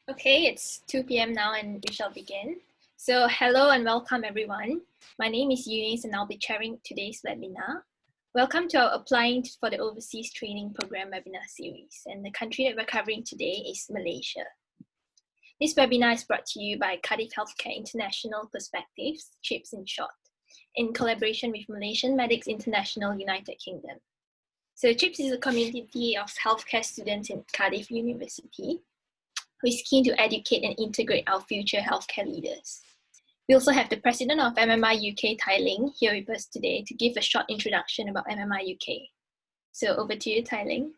Okay, it's 2 p.m. now and we shall begin. So hello and welcome everyone. My name is Eunice and I'll be chairing today's webinar. Welcome to our Applying for the Overseas Training Program webinar series, and the country that we're covering today is Malaysia. This webinar is brought to you by Cardiff Healthcare International Perspectives, CHIPS in short, in collaboration with Malaysian Medics International United Kingdom. So CHIPS is a community of healthcare students in Cardiff University who is keen to educate and integrate our future healthcare leaders. We also have the president of MMI UK, Tai Ling, here with us today to give a short introduction about MMI UK. So over to you, Tai Ling.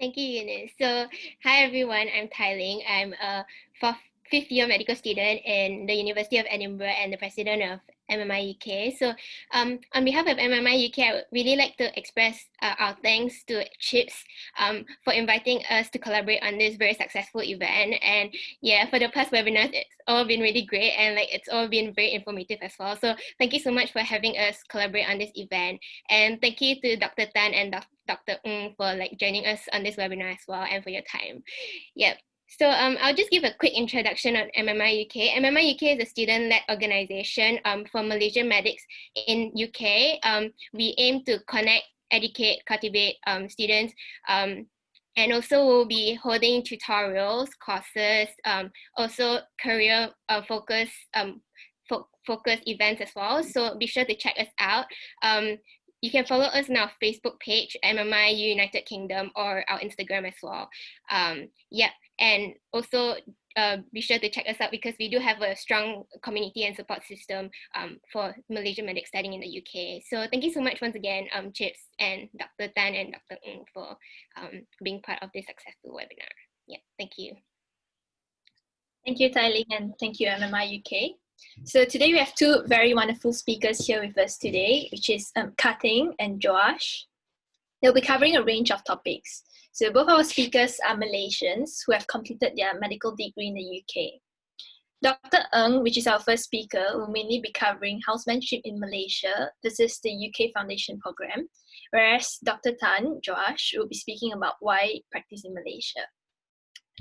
Thank you, Eunice. So, hi everyone, I'm Tai Ling. I'm a fifth year medical student in the University of Edinburgh and the president of MMI UK. So, on behalf of MMI UK, I would really like to express our thanks to CHIPS for inviting us to collaborate on this very successful event. And yeah, for the past webinars, it's all been really great and it's all been very informative as well. So, thank you so much for having us collaborate on this event. And thank you to Dr. Tan and Dr. Ng for joining us on this webinar as well and for your time. Yep. So I'll just give a quick introduction on MMI UK. MMI UK is a student-led organization for Malaysian medics in UK. We aim to connect, educate, cultivate students, and also we'll be holding tutorials, courses, also career focus events as well. So be sure to check us out. You can follow us on our Facebook page, MMI United Kingdom, or our Instagram as well. Yeah, and also be sure to check us out because we do have a strong community and support system for Malaysian medics studying in the UK. So thank you so much once again, Chips and Dr. Tan and Dr. Ng for being part of this successful webinar. Yeah, thank you. Thank you, Tai Ling, and thank you, MMI UK. So today we have two very wonderful speakers here with us today, which is Kating and Joash. They'll be covering a range of topics. So both our speakers are Malaysians who have completed their medical degree in the UK. Dr. Ng, which is our first speaker, will mainly be covering housemanship in Malaysia. This is the UK Foundation program, whereas Dr. Tan, Joash, will be speaking about why practice in Malaysia.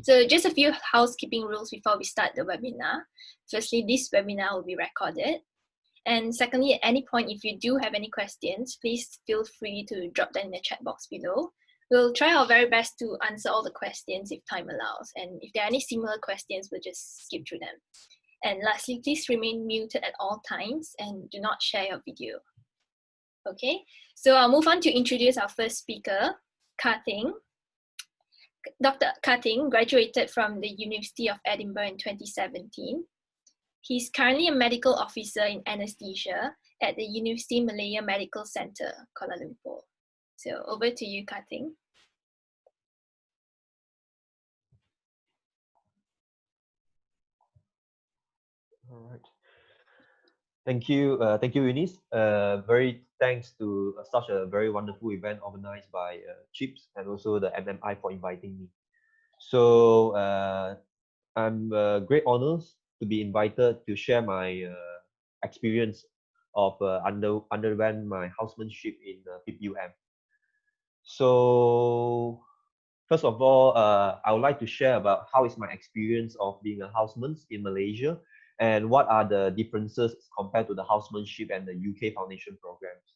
So just a few housekeeping rules before we start the webinar. Firstly, this webinar will be recorded. And secondly, at any point, if you do have any questions, please feel free to drop them in the chat box below. We'll try our very best to answer all the questions if time allows. And if there are any similar questions, we'll just skip through them. And lastly, please remain muted at all times and do not share your video. Okay, so I'll move on to introduce our first speaker, Kating. Dr. Kating graduated from the University of Edinburgh in 2017. He's currently a medical officer in anesthesia at the University Malaya Medical Centre, Kuala Lumpur. So over to you, Kating. All right. Thank you, Eunice. Very thanks to such a very wonderful event organized by CHIPS and also the MMI for inviting me. So I'm great honors to be invited to share my experience of underwent my housemanship in PPUM. So first of all, I would like to share about how is my experience of being a houseman in Malaysia and what are the differences compared to the housemanship and the UK Foundation programs.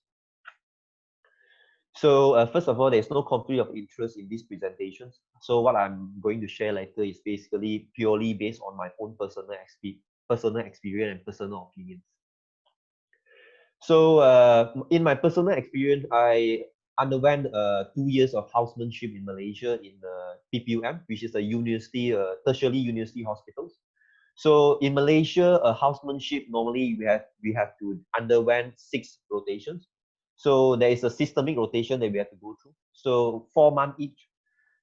So first of all, there's no conflict of interest in these presentations. So what I'm going to share later is basically purely based on my own personal experience and personal opinions. So in my personal experience, I underwent 2 years of housemanship in Malaysia in PPUM, which is a university, tertiary university hospitals. So in Malaysia, a housemanship normally we have to underwent 6 rotations. So there is a systemic rotation that we have to go through. So 4 months each.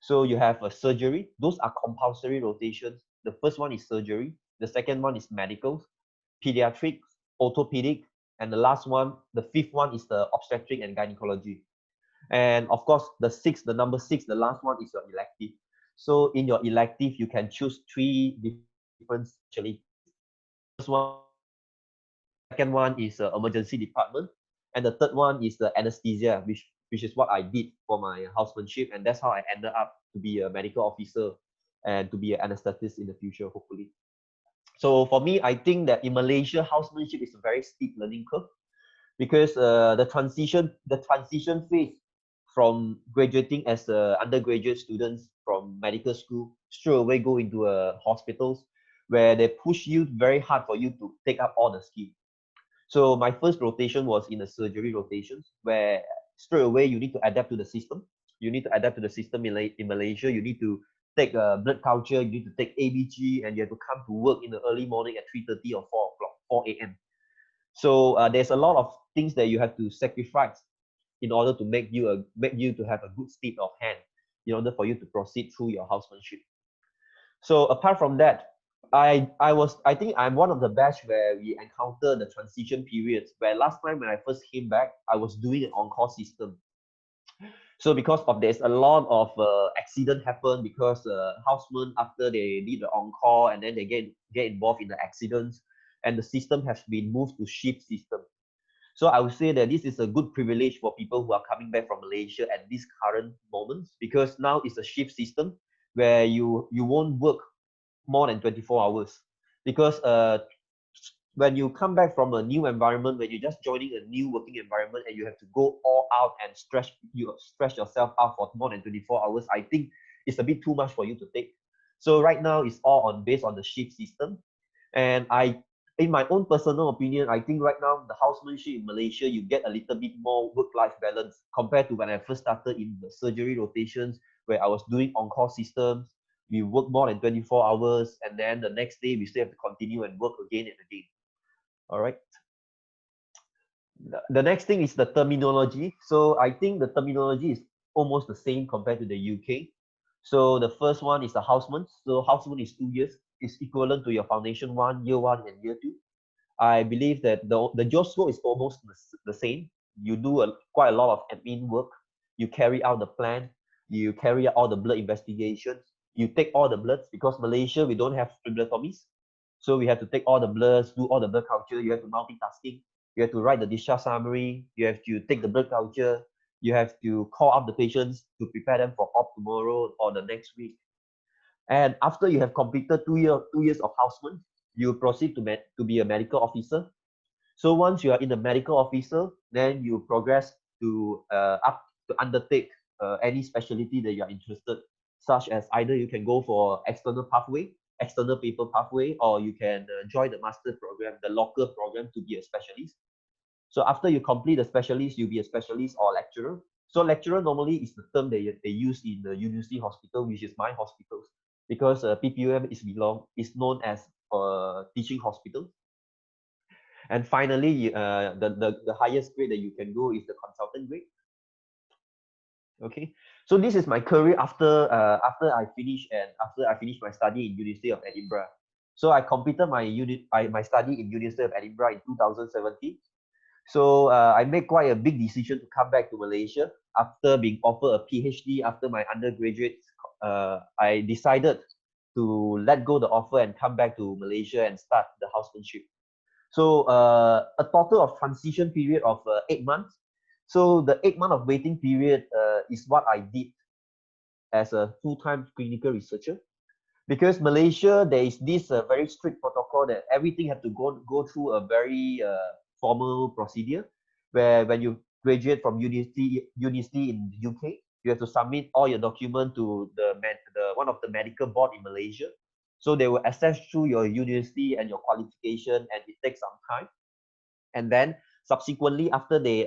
So you have a surgery. Those are compulsory rotations. The first one is surgery. The second one is medicals, pediatrics, orthopedic, and the last one, the 5th one is the obstetric and gynecology. And of course, the number 6, the last one is your elective. So in your elective, you can choose 3 different specialties. First one, second one is emergency department, and the third one is the anesthesia, which is what I did for my housemanship, and that's how I ended up to be a medical officer and to be an anesthetist in the future, hopefully. So for me, I think that in Malaysia, housemanship is a very steep learning curve, because the transition phase from graduating as undergraduate students from medical school straight away go into hospitals, where they push you very hard for you to take up all the skills. So my first rotation was in the surgery rotations, where straight away you need to adapt to the system. You need to adapt to the system in Malaysia. You need to take blood culture. You need to take ABG, and you have to come to work in the early morning at 3:30 or 4 o'clock, 4 a.m. So there's a lot of things that you have to sacrifice in order to make you to have a good state of hand, in order for you to proceed through your housemanship. So apart from that, I think I'm one of the batch where we encounter the transition periods, where last time when I first came back, I was doing an on-call system. So because of there's a lot of accident happen, because housemen, after they need the on-call and then they get involved in the accidents, and the system has been moved to shift system. So I would say that this is a good privilege for people who are coming back from Malaysia at this current moment, because now it's a shift system where you won't work more than 24 hours, because when you come back from a new environment, when you're just joining a new working environment and you have to go all out and stretch yourself out for more than 24 hours, I think it's a bit too much for you to take. So right now it's all based on the shift system. And in my own personal opinion, I think right now the housemanship in Malaysia, you get a little bit more work-life balance compared to when I first started in the surgery rotations, where I was doing on-call systems. We work more than 24 hours, and then the next day we still have to continue and work again and again. All right. The next thing is the terminology. So I think the terminology is almost the same compared to the UK. So the first one is the houseman. So houseman is 2 years. It's equivalent to your foundation 1, year 1, and year 2. I believe that the job scope is almost the same. You do quite a lot of admin work. You carry out the plan. You carry out all the blood investigations. You take all the bloods, because Malaysia, we don't have phlebotomies. So we have to take all the bloods, do all the blood culture. You have to multitasking. You have to write the discharge summary. You have to take the blood culture. You have to call up the patients to prepare them for op tomorrow or the next week. And after you have completed 2 years of houseman, you proceed to be a medical officer. So once you are in the medical officer, then you progress to undertake any specialty that you are interested, such as either you can go for external paper pathway, or you can join the master program, the local program, to be a specialist. So after you complete the specialist, you'll be a specialist or lecturer. So lecturer normally is the term that they use in the university hospital, which is my hospitals, because PPUM is known as teaching hospital. And finally, the highest grade that you can go is the consultant grade. Okay, so this is my career after I finished my study in University of Edinburgh. So I completed my study in University of Edinburgh in 2017. So I made quite a big decision to come back to Malaysia after being offered a PhD after my undergraduate. I decided to let go the offer and come back to Malaysia and start the housemanship. So a total of transition period of 8 months. So the 8 month of waiting period is what I did as a full-time clinical researcher. Because Malaysia, there is this very strict protocol that everything had to go through a very formal procedure, where when you graduate from university in the UK, you have to submit all your document to the one of the medical board in Malaysia. So they will assess through your university and your qualification, and it takes some time. And then subsequently, after they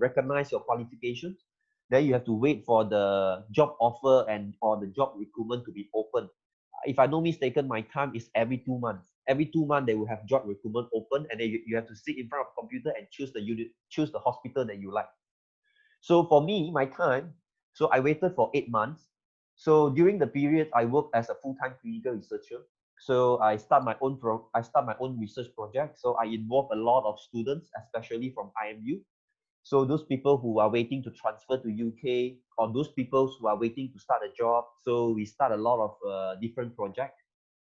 recognize your qualifications, then you have to wait for the job offer or the job recruitment to be open. If I'm not mistaken, my time is every 2 months. Every 2 months, they will have job recruitment open, and then you have to sit in front of a computer and choose the hospital that you like. So for me, my time, so I waited for 8 months. So during the period, I worked as a full-time clinical researcher. So I start my own research project. So I involve a lot of students, especially from IMU. So those people who are waiting to transfer to UK, or those people who are waiting to start a job. So we start a lot of different projects,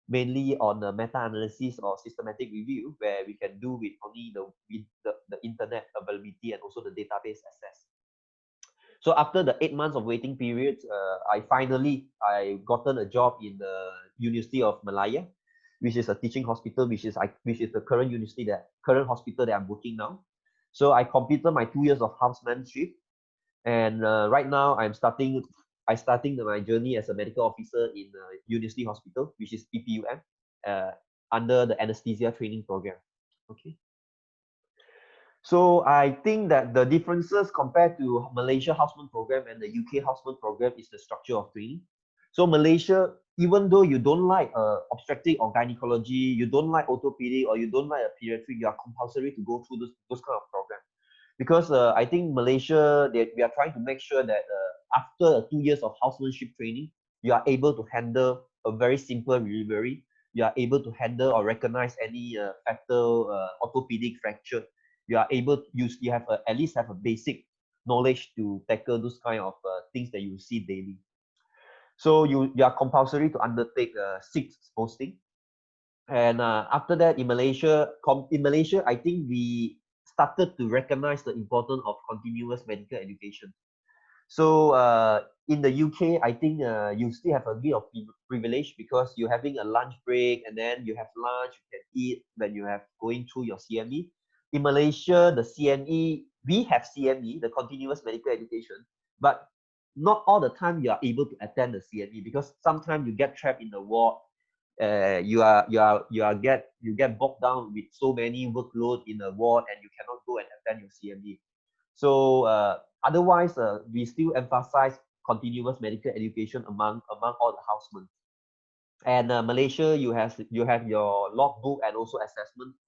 mainly on the meta-analysis or systematic review, where we can do with only the internet availability and also the database access. So after the 8 months of waiting period, I gotten a job in the University of Malaya, which is a teaching hospital, which is the current hospital that I'm working now. So I completed my 2 years of housemanship, and right now I starting my journey as a medical officer in University Hospital, which is PPUM, under the anesthesia training program. Okay. So I think that the differences compared to Malaysia houseman program and the UK houseman program is the structure of training. So Malaysia, even though you don't like obstetric or gynecology, you don't like orthopedic, or you don't like a pediatric, you are compulsory to go through those kind of programs. Because I think Malaysia, we are trying to make sure that after 2 years of housemanship training, you are able to handle a very simple delivery. You are able to handle or recognize any fatal orthopedic fracture. You are able to you have at least have a basic knowledge to tackle those kind of things that you see daily. So you are compulsory to undertake 6 posting. And after that, in Malaysia, I think we started to recognize the importance of continuous medical education. So in the UK, I think you still have a bit of privilege, because you're having a lunch break, and then you have lunch, you can eat when you have going through your CME. In Malaysia, the CME, we have CME, the continuous medical education, but not all the time you are able to attend the CME, because sometimes you get trapped in the ward. You get bogged down with so many workload in the ward, and you cannot go and attend your CME. So otherwise, we still emphasize continuous medical education among all the housemen. And Malaysia, you have your logbook and also assessment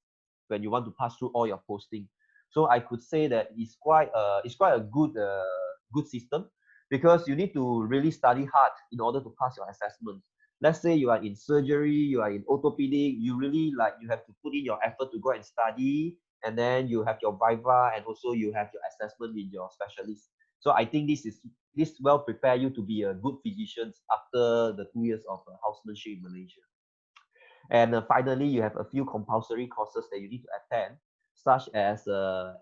when you want to pass through all your posting. So I could say that it's quite a good system, because you need to really study hard in order to pass your assessment. Let's say you are in surgery, you are in orthopedic, you really you have to put in your effort to go and study, and then you have your viva, and also you have your assessment with your specialist. So I think this well prepare you to be a good physician after the 2 years of housemanship in Malaysia. And finally, you have a few compulsory courses that you need to attend, such as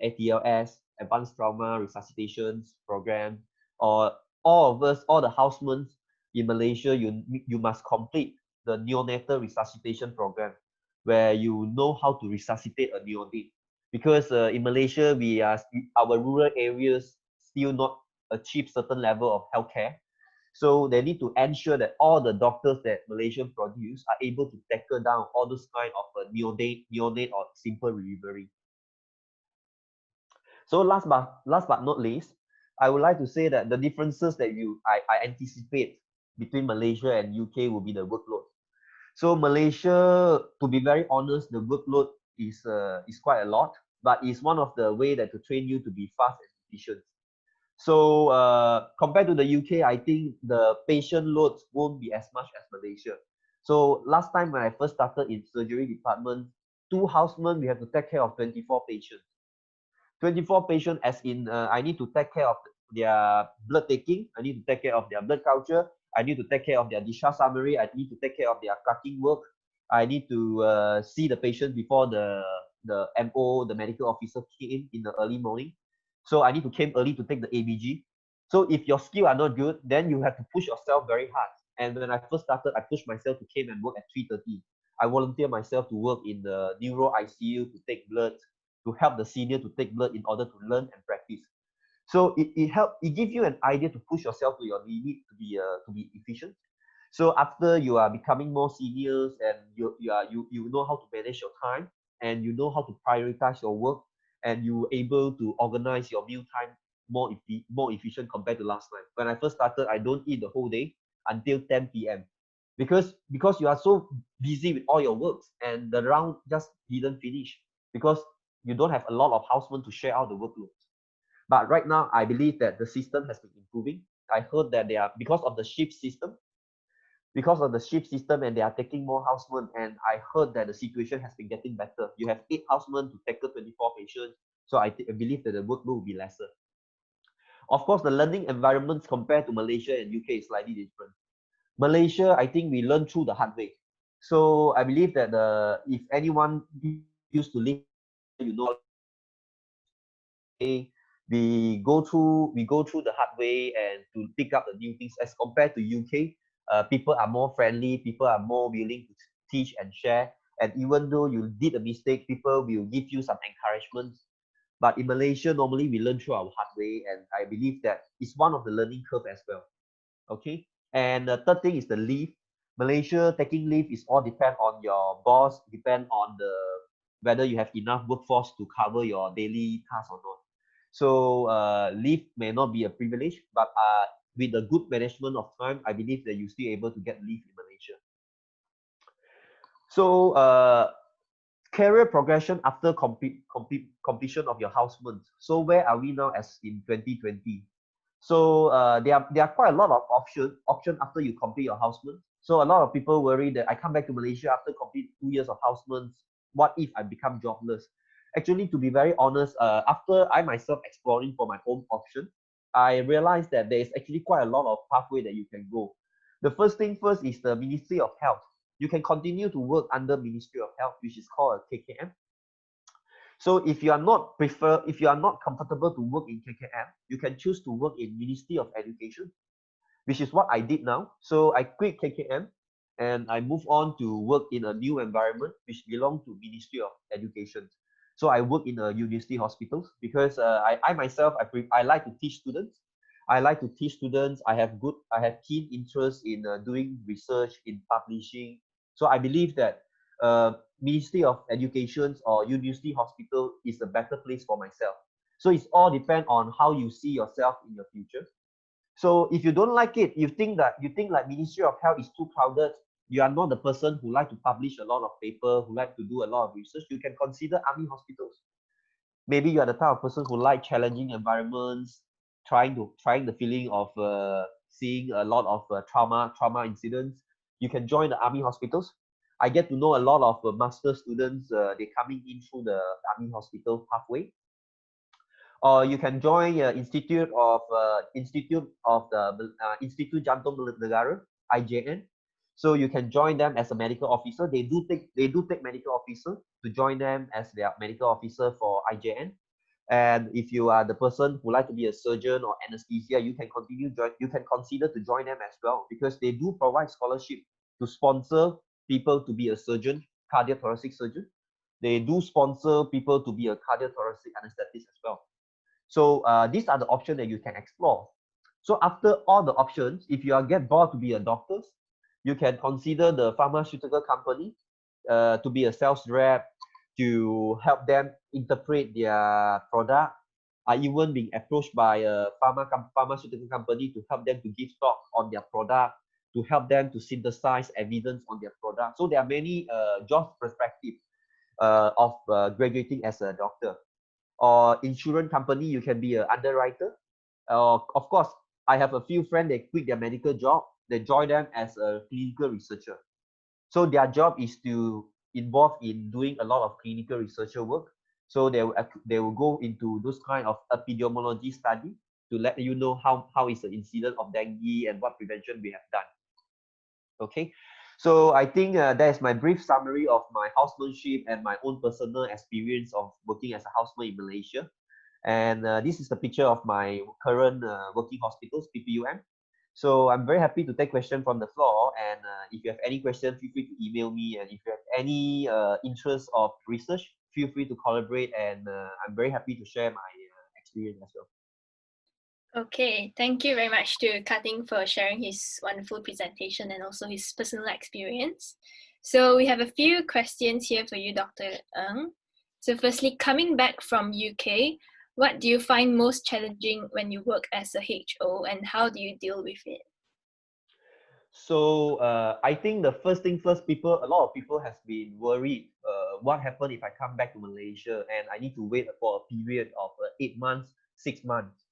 ATLS, Advanced Trauma Resuscitation Program, or all the housemen in Malaysia, you must complete the neonatal resuscitation program, where you know how to resuscitate a neonate. Because in Malaysia, our rural areas still not achieve certain level of healthcare. So they need to ensure that all the doctors that Malaysian produce are able to tackle down all those kind of neonate or simple delivery. So last but not least, I would like to say that the differences that I anticipate between Malaysia and UK will be the workload. So Malaysia, to be very honest, the workload is quite a lot, but it's one of the way that to train you to be fast and efficient. So compared to the UK, I think the patient loads won't be as much as Malaysia. So last time when I first started in surgery department, 2 housemen, we have to take care of 24 patients. 24 patients as in I need to take care of their blood taking, I need to take care of their blood culture, I need to take care of their discharge summary, I need to take care of their cutting work, I need to see the patient before the MO, the medical officer came in the early morning. So I need to came early to take the ABG. So if your skills are not good, then you have to push yourself very hard. And when I first started, I pushed myself to came and work at 3:30. I volunteer myself to work in the neuro ICU to take blood, to help the senior to take blood in order to learn and practice. So it gives you an idea to push yourself to your limit to be efficient. So after you are becoming more seniors, and you know how to manage your time, and you know how to prioritize your work, and you're able to organize your meal time more efficient compared to last time. When I first started, I don't eat the whole day until 10 p.m. because you are so busy with all your works, and the round just didn't finish because you don't have a lot of housemen to share out the workload. But right now, I believe that the system has been improving. I heard that they are because of the shift system, and they are taking more housemen, and I heard that the situation has been getting better. You have 8 housemen to tackle 24 patients, so I believe that the workload will be lesser. Of course, the learning environments compared to Malaysia and UK is slightly different. Malaysia, I think we learn through the hard way. So I believe that if anyone used to live, you know, We go through the hard way and to pick up the new things. As compared to UK, people are more friendly, people are more willing to teach and share. And even though you did a mistake, people will give you some encouragement. But in Malaysia, normally we learn through our hard way, and I believe that it's one of the learning curve as well. Okay. And the third thing is the leave. Malaysia, taking leave is all depend on your boss, depend on the whether you have enough workforce to cover your daily tasks or not. So leave may not be a privilege, but with the good management of time, I believe that you still able to get leave in Malaysia. So career progression after completion of your houseman. So where are we now as in 2020? So there are quite a lot of option after you complete your houseman. So a lot of people worry that I come back to Malaysia after complete 2 years of houseman. What if I become jobless? Actually, to be very honest, after I myself exploring for my own option, I realized that there is actually quite a lot of pathway that you can go. The first thing first is the Ministry of Health. You can continue to work under Ministry of Health, which is called a KKM. So if you are not comfortable to work in KKM, you can choose to work in Ministry of Education, which is what I did now. So I quit KKM and I move on to work in a new environment which belong to Ministry of Education. So I work in a university hospitals because I myself I like to teach students. I like to teach students. I have keen interest in doing research, in publishing. So I believe that Ministry of Education or university hospital is a better place for myself. So it's all depend on how you see yourself in your future. So if you don't like it, you think like Ministry of Health is too crowded, you are not the person who like to publish a lot of paper, who like to do a lot of research, you can consider army hospitals. Maybe you are the type of person who like challenging environments, trying the feeling of seeing a lot of trauma incidents. You can join the army hospitals. I get to know a lot of master students. They coming in through the army hospital pathway. Or you can join Institute of Institut Jantung Negara, IJN. So you can join them as a medical officer. They do take medical officer to join them as their medical officer for IJN. And if you are the person who like to be a surgeon or anesthesia, you can consider to join them as well, because they do provide scholarship to sponsor people to be a surgeon, cardiothoracic surgeon. They do sponsor people to be a cardiothoracic anesthetist as well. So these are the options that you can explore. So after all the options, if you get bored to be a doctor, you can consider the pharmaceutical company to be a sales rep, to help them interpret their product. I even being approached by a pharmaceutical company to help them to give talk on their product, to help them to synthesize evidence on their product. So there are many job perspectives of graduating as a doctor. Or insurance company, you can be an underwriter. Of course, I have a few friends that quit their medical job, they join them as a clinical researcher. So their job is to involve in doing a lot of clinical researcher work. So they will go into those kind of epidemiology study to let you know how is the incidence of dengue and what prevention we have done. Okay. So I think that is my brief summary of my housemanship and my own personal experience of working as a houseman in Malaysia. And this is the picture of my current working hospitals, PPUM. So I'm very happy to take questions from the floor. And if you have any questions, feel free to email me. And if you have any interest of research, feel free to collaborate. And I'm very happy to share my experience as well. Okay, thank you very much to Kating for sharing his wonderful presentation and also his personal experience. So we have a few questions here for you, Dr. Ng. So firstly, coming back from UK, what do you find most challenging when you work as a HO, and how do you deal with it? So I think the first thing first, a lot of people has been worried. What happened if I come back to Malaysia and I need to wait for a period of 8 months, 6 months?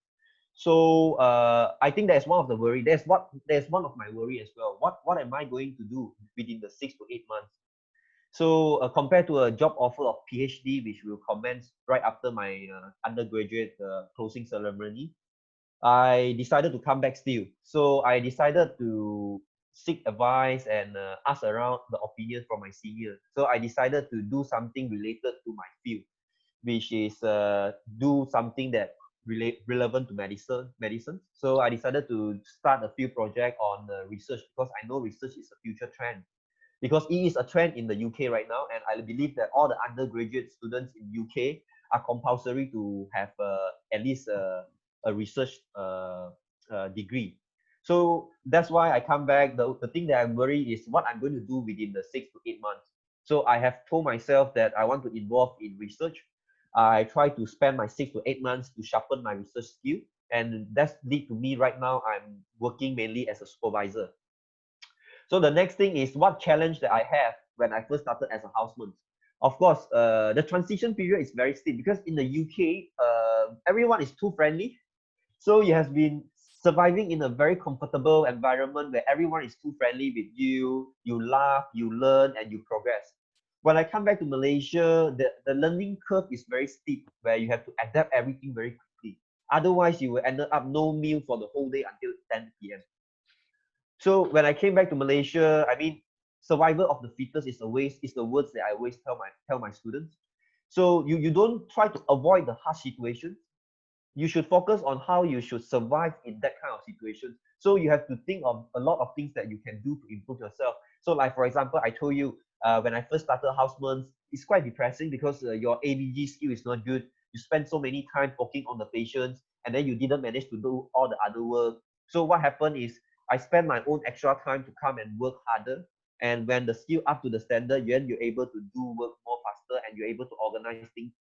So I think that's one of the worry. There's one of my worry as well. What am I going to do within the 6 to 8 months? So compared to a job offer of PhD, which will commence right after my undergraduate closing ceremony, I decided to come back still. So I decided to seek advice and ask around the opinion from my senior. So I decided to do something related to my field, which is do something that relevant to medicine. So I decided to start a few projects on research, because I know research is a future trend. Because it is a trend in the UK right now, and I believe that all the undergraduate students in UK are compulsory to have at least a research degree. So that's why I come back. The thing that I'm worried is what I'm going to do within the 6 to 8 months. So I have told myself that I want to involve in research. I try to spend my 6 to 8 months to sharpen my research skill, and that's lead to me right now. I'm working mainly as a supervisor. So the next thing is what challenge that I have when I first started as a houseman. Of course, the transition period is very steep, because in the UK, everyone is too friendly. So you have been surviving in a very comfortable environment where everyone is too friendly with you. You laugh, you learn, and you progress. When I come back to Malaysia, the learning curve is very steep, where you have to adapt everything very quickly. Otherwise, you will end up no meal for the whole day until 10 p.m. So when I came back to Malaysia, I mean, survival of the fittest is the words that I always tell my students. So you don't try to avoid the harsh situations. You should focus on how you should survive in that kind of situation. So you have to think of a lot of things that you can do to improve yourself. So like, for example, I told you, when I first started houseman, it's quite depressing, because your ABG skill is not good. You spend so many time focusing on the patients, and then you didn't manage to do all the other work. So what happened is I spend my own extra time to come and work harder. And when the skill up to the standard, then you're able to do work more faster, and you're able to organize things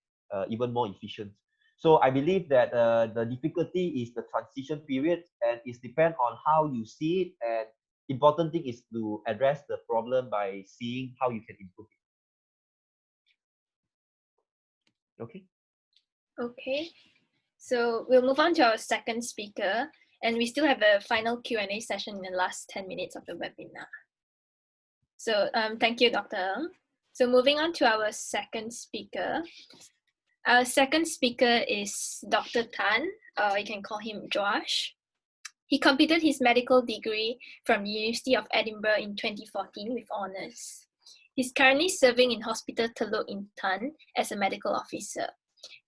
even more efficient. So I believe that the difficulty is the transition period, and it depends on how you see it. And important thing is to address the problem by seeing how you can improve it. Okay. Okay, so we'll move on to our second speaker, and we still have a final Q&A session in the last 10 minutes of the webinar. So thank you, Dr. Ng. So moving on to our second speaker. Our second speaker is Dr. Tan. You can call him Josh. He completed his medical degree from the University of Edinburgh in 2014 with honours. He's currently serving in Hospital Teluk Intan as a medical officer.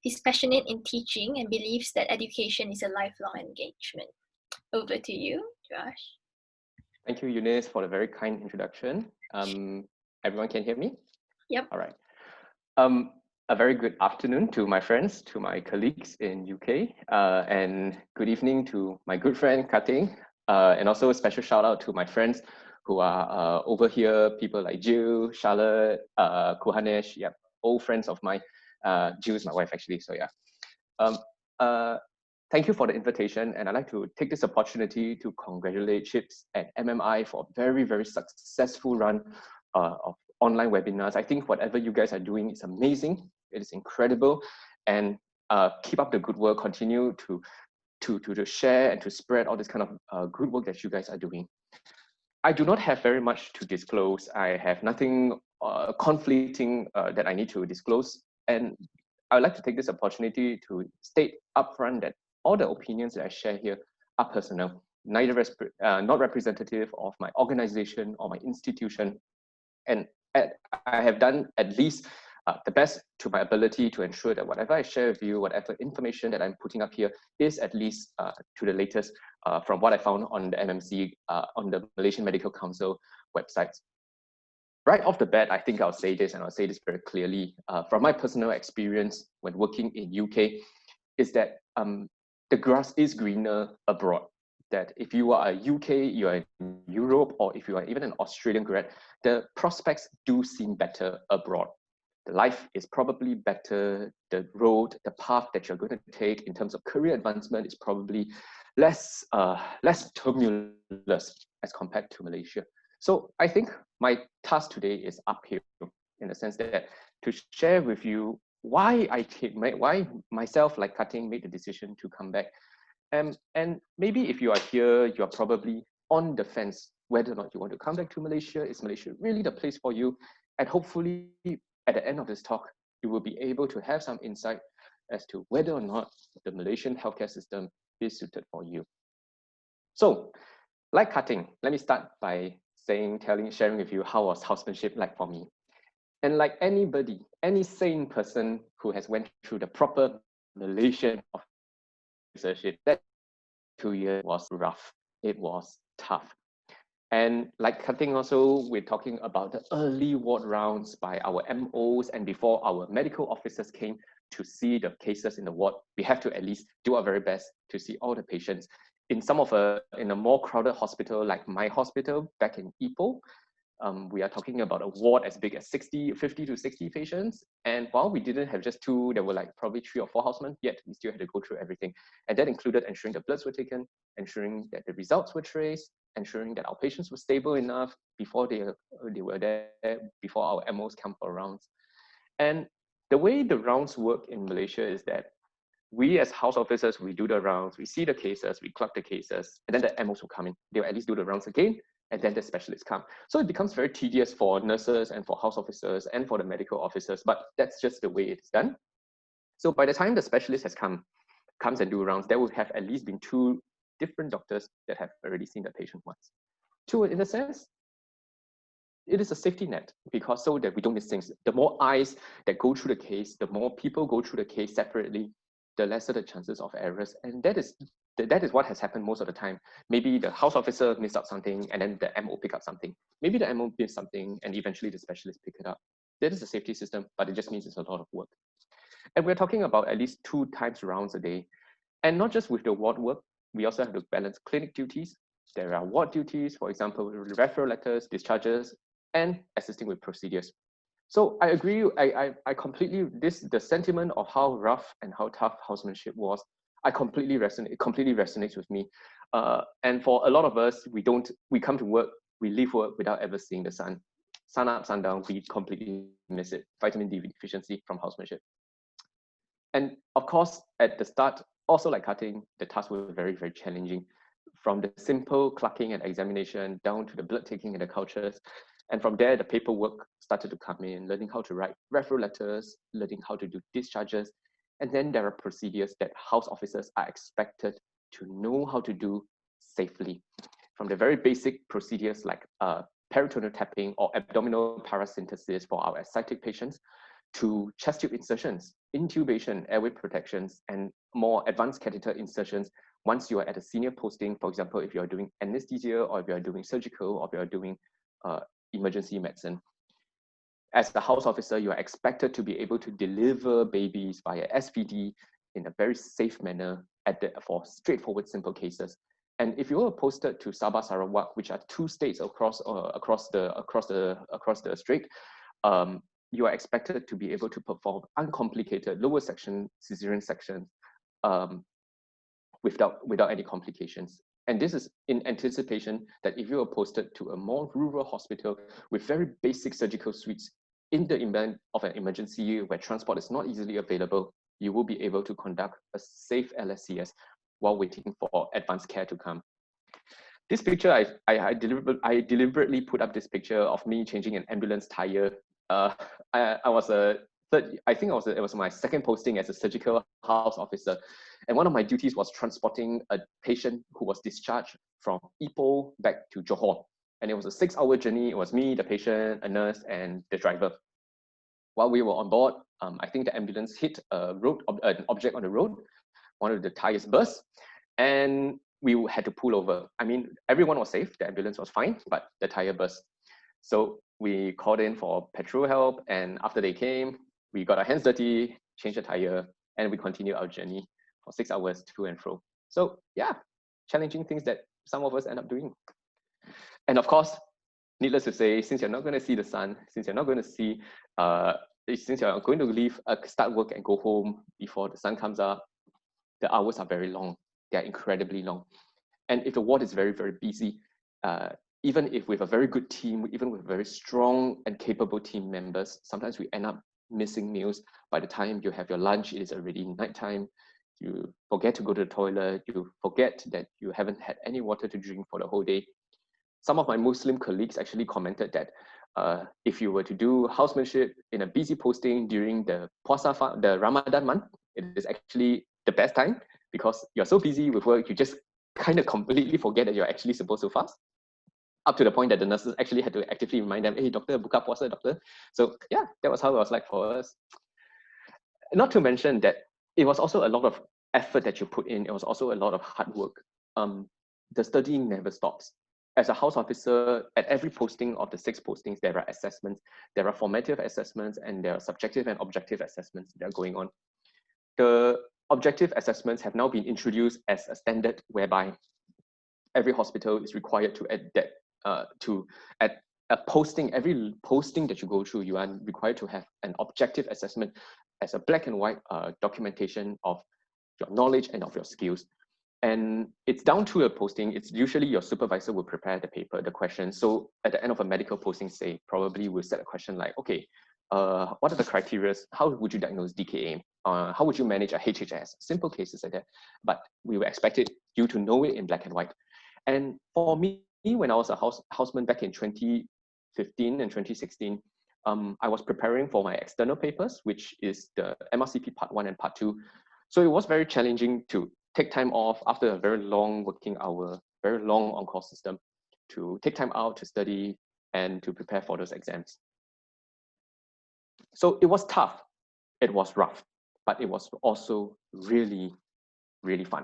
He's passionate in teaching and believes that education is a lifelong engagement. Over to you, Josh. Thank you, Eunice, for the very kind introduction. Everyone can hear me? Yep. All right. A very good afternoon to my friends, to my colleagues in UK, and good evening to my good friend Kating, and also a special shout out to my friends who are over here, people like Jill, Charlotte, Kuhanesh, yeah, old friends of mine. Jill is my wife actually, so yeah. Thank you for the invitation, and I'd like to take this opportunity to congratulate Chips and MMI for a very, very successful run of online webinars. I think whatever you guys are doing is amazing. It is incredible, and keep up the good work. Continue to share and to spread all this kind of good work that you guys are doing. I do not have very much to disclose. I have nothing conflicting that I need to disclose, and I would like to take this opportunity to state upfront that all the opinions that I share here are personal, neither not representative of my organization or my institution. And I have done at least the best to my ability to ensure that whatever I share with you, whatever information that I'm putting up here is at least to the latest from what I found on the MMC, on the Malaysian Medical Council websites. Right off the bat, I think I'll say this, and I'll say this very clearly. From my personal experience when working in UK, is that the grass is greener abroad. That if you are a UK, you are in Europe, or if you are even an Australian grad, the prospects do seem better abroad. The life is probably better. The road, the path that you're going to take in terms of career advancement is probably less tumultuous as compared to Malaysia. So I think my task today is uphill, in the sense that to share with you why myself, like Kating, made the decision to come back. And maybe if you are here, you're probably on the fence whether or not you want to come back to Malaysia. Is Malaysia really the place for you? And hopefully at the end of this talk, you will be able to have some insight as to whether or not the Malaysian healthcare system is suited for you. So, like Kating, let me start by sharing with you how was housemanship like for me. And like anybody, any sane person who has went through the proper Malaysian officership, that 2 years was rough. It was tough. And like Kating also, we're talking about the early ward rounds by our MOs, and before our medical officers came to see the cases in the ward, we have to at least do our very best to see all the patients. In in a more crowded hospital like my hospital back in Ipoh, we are talking about a ward as big as 50 to 60 patients. And while we didn't have just 2, there were like probably 3 or 4 housemen, yet we still had to go through everything. And that included ensuring the bloods were taken, ensuring that the results were traced, ensuring that our patients were stable enough before they were there, before our MOs come for rounds. And the way the rounds work in Malaysia is that we as house officers, we do the rounds, we see the cases, we clock the cases, and then the MOs will come in. They'll at least do the rounds again, and then the specialists come. So it becomes very tedious for nurses and for house officers and for the medical officers, but that's just the way it's done. So by the time the specialist comes and do rounds, there will have at least been 2 different doctors that have already seen the patient once. 2, in a sense, it is a safety net, because so that we don't miss things. The more eyes that go through the case, the more people go through the case separately, the lesser the chances of errors. And that is what has happened most of the time. Maybe the house officer missed out something and then the MO pick up something. Maybe the MO missed something and eventually the specialist pick it up. That is a safety system, but it just means it's a lot of work. And we're talking about at least 2 times rounds a day. And not just with the ward work, we also have to balance clinic duties. There are ward duties, for example, referral letters, discharges, and assisting with procedures. So I agree, I completely, the sentiment of how rough and how tough housemanship was, it completely resonates with me. And for a lot of us, we come to work, we leave work without ever seeing the sun. Sun up, sun down, we completely miss it. Vitamin D deficiency from housemanship. And of course, at the start, also like cutting, the tasks were very, very challenging. From the simple clocking and examination down to the blood taking and the cultures. And from there, the paperwork started to come in, learning how to write referral letters, learning how to do discharges. And then there are procedures that house officers are expected to know how to do safely. From the very basic procedures like peritoneal tapping or abdominal paracentesis for our ascitic patients, to chest tube insertions, intubation, airway protections, and more advanced catheter insertions once you are at a senior posting. For example, if you are doing anesthesia, or if you are doing surgical, or if you are doing emergency medicine. As the house officer, you are expected to be able to deliver babies via SVD in a very safe manner for straightforward, simple cases. And if you are posted to Sabah, Sarawak, which are 2 states across the strait, you are expected to be able to perform uncomplicated lower section cesarean sections without any complications. And this is in anticipation that if you are posted to a more rural hospital with very basic surgical suites, in the event of an emergency where transport is not easily available, you will be able to conduct a safe LSCS while waiting for advanced care to come. This picture, I deliberately put up this picture of me changing an ambulance tire. It was my second posting as a surgical house officer. And one of my duties was transporting a patient who was discharged from Ipoh back to Johor. And it was a 6-hour journey. It was me, the patient, a nurse, and the driver. While we were on board, I think the ambulance hit an object on the road. One of the tires burst, and we had to pull over. I mean, everyone was safe. The ambulance was fine, but the tire burst. So we called in for petrol help, and after they came, we got our hands dirty, changed the tire, and we continued our journey for 6 hours to and fro. So yeah, challenging things that some of us end up doing. And of course, needless to say, since you're not going to see the sun, since you're not going to see, since you're going to leave, start work and go home before the sun comes up, the hours are very long. They're incredibly long. And if the ward is very, very busy, even if with a very good team, even with very strong and capable team members, sometimes we end up missing meals. By the time you have your lunch, it is already nighttime. You forget to go to the toilet. You forget that you haven't had any water to drink for the whole day. Some of my Muslim colleagues actually commented that if you were to do housemanship in a busy posting during the Ramadan month, it is actually the best time, because you're so busy with work, you just kind of completely forget that you're actually supposed to fast. Up to the point that the nurses actually had to actively remind them, hey, doctor, buka puasa, doctor. So yeah, that was how it was like for us. Not to mention that it was also a lot of effort that you put in, it was also a lot of hard work. The studying never stops. As a house officer, at every posting of the 6 postings, there are assessments, there are formative assessments, and there are subjective and objective assessments that are going on. The objective assessments have now been introduced as a standard whereby every hospital is required to add that at a posting, every posting that you go through, you are required to have an objective assessment as a black and white documentation of your knowledge and of your skills. And it's down to a posting. It's usually your supervisor will prepare the paper, the questions. So at the end of a medical posting, say, probably we'll set a question like, okay, what are the criteria? How would you diagnose DKA? How would you manage a HHS? Simple cases like that. But we were expected you to know it in black and white. And for me, when I was a houseman back in 2015 and 2016, I was preparing for my external papers, which is the MRCP Part 1 and Part 2. So it was very challenging to take time off after a very long working hour, very long on-call system, to take time out to study and to prepare for those exams. So it was tough, it was rough, but it was also really, really fun.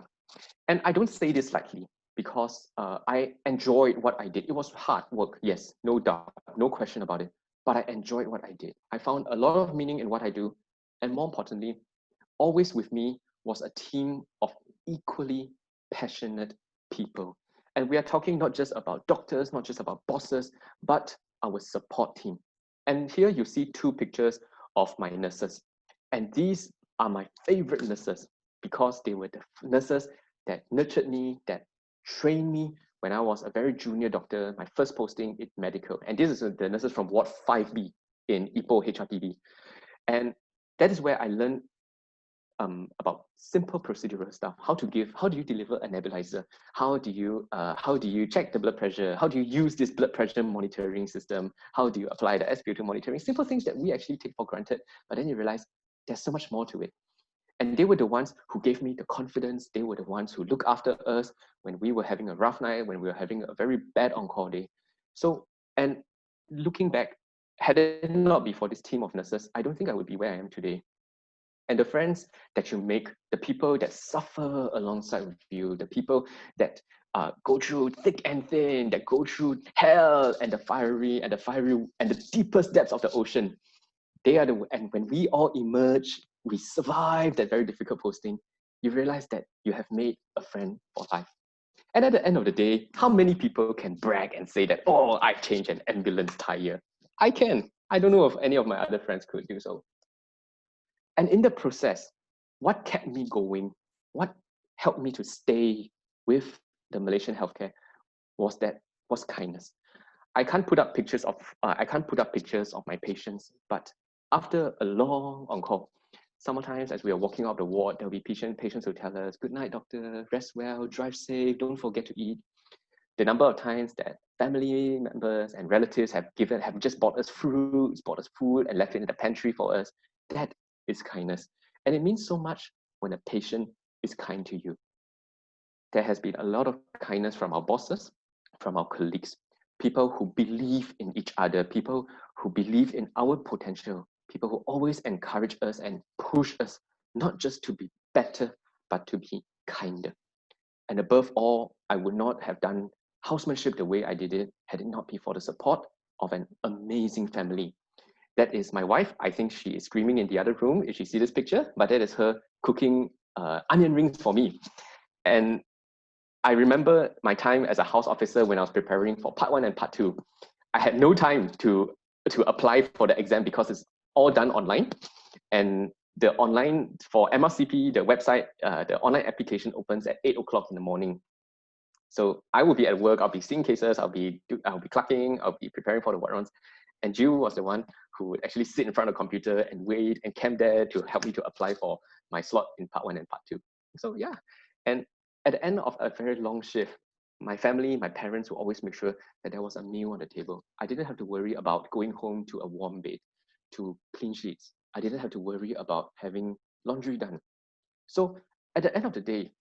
And I don't say this lightly because I enjoyed what I did. It was hard work, yes, no doubt, no question about it, but I enjoyed what I did. I found a lot of meaning in what I do. And more importantly, always with me was a team of equally passionate people. And we are talking not just about doctors, not just about bosses, but our support team. And here you see 2 pictures of my nurses. And these are my favorite nurses because they were the nurses that nurtured me, that trained me when I was a very junior doctor, my first posting in medical. And this is the nurses from Ward 5B in Ipoh HRPB. And that is where I learned about simple procedural stuff. How do you deliver a nebulizer? How do you check the blood pressure? How do you use this blood pressure monitoring system? How do you apply the SpO2 monitoring? Simple things that we actually take for granted, but then you realize there's so much more to it. And they were the ones who gave me the confidence. They were the ones who looked after us when we were having a rough night, when we were having a very bad on-call day. So, and looking back, had it not been for this team of nurses, I don't think I would be where I am today. And the friends that you make, the people that suffer alongside with you, the people that go through thick and thin, that go through hell and the fiery and the deepest depths of the ocean, they are and when we all emerge, we survive that very difficult posting, you realize that you have made a friend for life. And at the end of the day, how many people can brag and say that, oh, I've changed an ambulance tire? I can. I don't know if any of my other friends could do so. And in the process, what kept me going, what helped me to stay with the Malaysian healthcare was kindness. I can't put up pictures of my patients, but after a long on-call, sometimes as we are walking out the ward, there'll be patients who tell us, "Good night, doctor, rest well, drive safe, don't forget to eat." The number of times that family members and relatives have just bought us fruits, bought us food, and left it in the pantry for us, that is kindness. And it means so much when a patient is kind to you. There has been a lot of kindness from our bosses, from our colleagues, people who believe in each other, people who believe in our potential, people who always encourage us and push us, not just to be better, but to be kinder. And above all, I would not have done housemanship the way I did it had it not been for the support of an amazing family. That is my wife. I think she is screaming in the other room if she sees this picture, but that is her cooking onion rings for me. And I remember my time as a house officer when I was preparing for Part 1 and Part 2. I had no time to apply for the exam because it's all done online. And the online, for MRCP, the website, the online application opens at 8 o'clock in the morning. So I will be at work, I'll be seeing cases, I'll be clocking, I'll be preparing for the ward rounds. And Jill was the one who would actually sit in front of the computer and wait and camp there to help me to apply for my slot in Part 1 and Part 2. So yeah, and at the end of a very long shift, my family, my parents will always make sure that there was a meal on the table. I didn't have to worry about going home to a warm bed, to clean sheets. I didn't have to worry about having laundry done. So at the end of the day,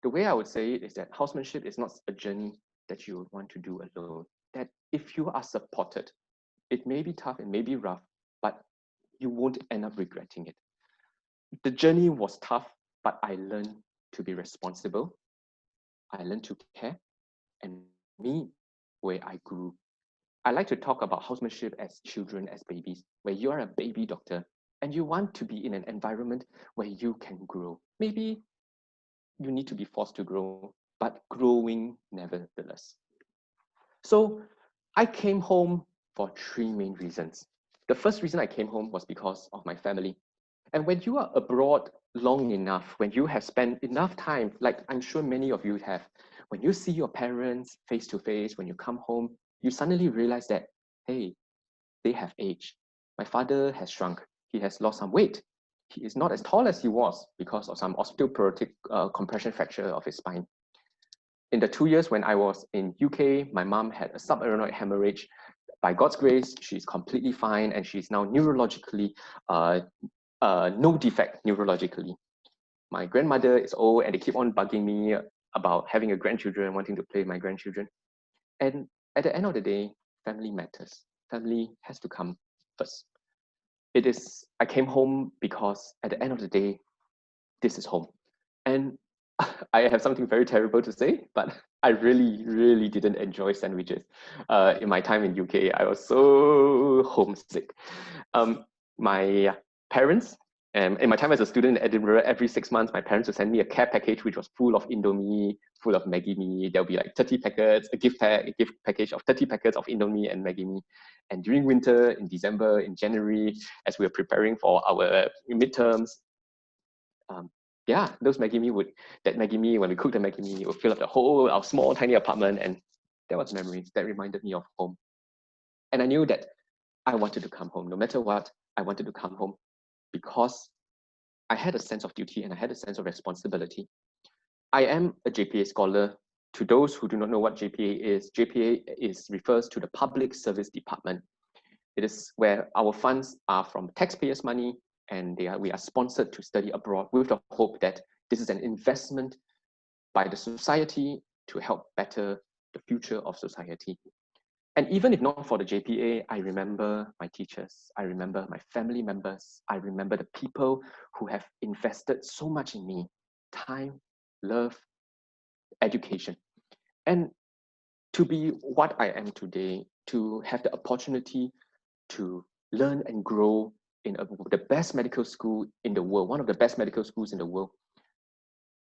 the way I would say it is that housemanship is not a journey that you would want to do alone. That if you are supported, it may be tough, it may be rough, but you won't end up regretting it. The journey was tough, but I learned to be responsible. I learned to care, and me, where I grew. I like to talk about housemanship as children, as babies, where you are a baby doctor and you want to be in an environment where you can grow. Maybe you need to be forced to grow, but growing nevertheless. So I came home for three main reasons. The first reason I came home was because of my family. And when you are abroad long enough, when you have spent enough time, like I'm sure many of you have, when you see your parents face to face, when you come home, you suddenly realize that, hey, they have aged. My father has shrunk. He has lost some weight. He is not as tall as he was because of some osteoporotic compression fracture of his spine. In the 2 years when I was in UK, my mom had a subarachnoid hemorrhage. By God's grace, she's completely fine and she's now neurologically, no defect neurologically. My grandmother is old and they keep on bugging me about having a grandchildren, wanting to play with my grandchildren. And at the end of the day, family matters. Family has to come first. I came home because at the end of the day, this is home. And I have something very terrible to say, but I really, really didn't enjoy sandwiches. In my time in UK, I was so homesick. My parents, in my time as a student in Edinburgh, every 6 months, my parents would send me a care package, which was full of Indomie, full of Maggi mee. There'll be like 30 packets, a gift package of 30 packets of Indomie and Maggi mee. And during winter, in December, in January, as we were preparing for our midterms, yeah, those Maggi mee when we cooked the Maggi mee, it would fill up our small, tiny apartment. And that was memories that reminded me of home. And I knew that I wanted to come home. No matter what, I wanted to come home because I had a sense of duty and I had a sense of responsibility. I am a JPA scholar. To those who do not know what JPA refers to the Public Service Department. It is where our funds are from taxpayers' money, and we are sponsored to study abroad with the hope that this is an investment by the society to help better the future of society. And even if not for the JPA, I remember my teachers, I remember my family members, I remember the people who have invested so much in me, time, love, education. And to be what I am today, to have the opportunity to learn and grow in the best medical school in the world, one of the best medical schools in the world.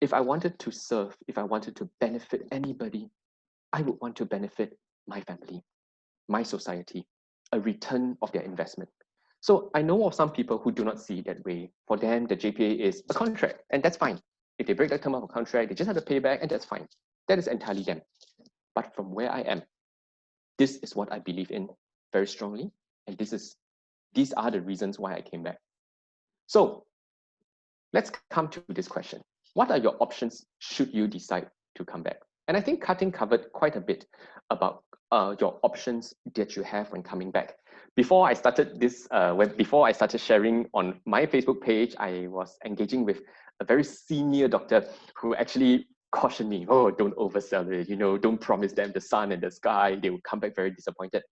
If I wanted to serve, if I wanted to benefit anybody, I would want to benefit my family, my society, a return of their investment. So I know of some people who do not see it that way. For them, the JPA is a contract, and that's fine. If they break the term of a contract, they just have to pay back, and that's fine. That is entirely them. But from where I am, this is what I believe in very strongly, and these are the reasons why I came back. So let's come to this question. What are your options should you decide to come back? And I think Katin covered quite a bit about your options that you have when coming back. Before I started this, before I started sharing on my Facebook page, I was engaging with a very senior doctor who actually cautioned me, oh, don't oversell it, don't promise them the sun and the sky, they will come back very disappointed.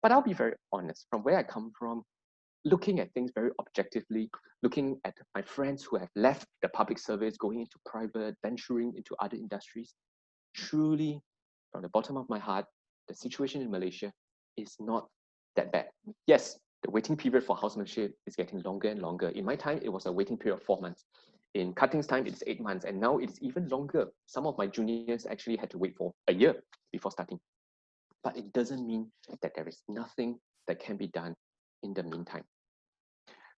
But I'll be very honest, from where I come from, looking at things very objectively, looking at my friends who have left the public service, going into private, venturing into other industries, truly, from the bottom of my heart, the situation in Malaysia is not that bad. Yes, the waiting period for housemanship is getting longer and longer. In my time, it was a waiting period of 4 months. In Kating's time, it's 8 months, and now it's even longer. Some of my juniors actually had to wait for a year before starting. But it doesn't mean that there is nothing that can be done in the meantime.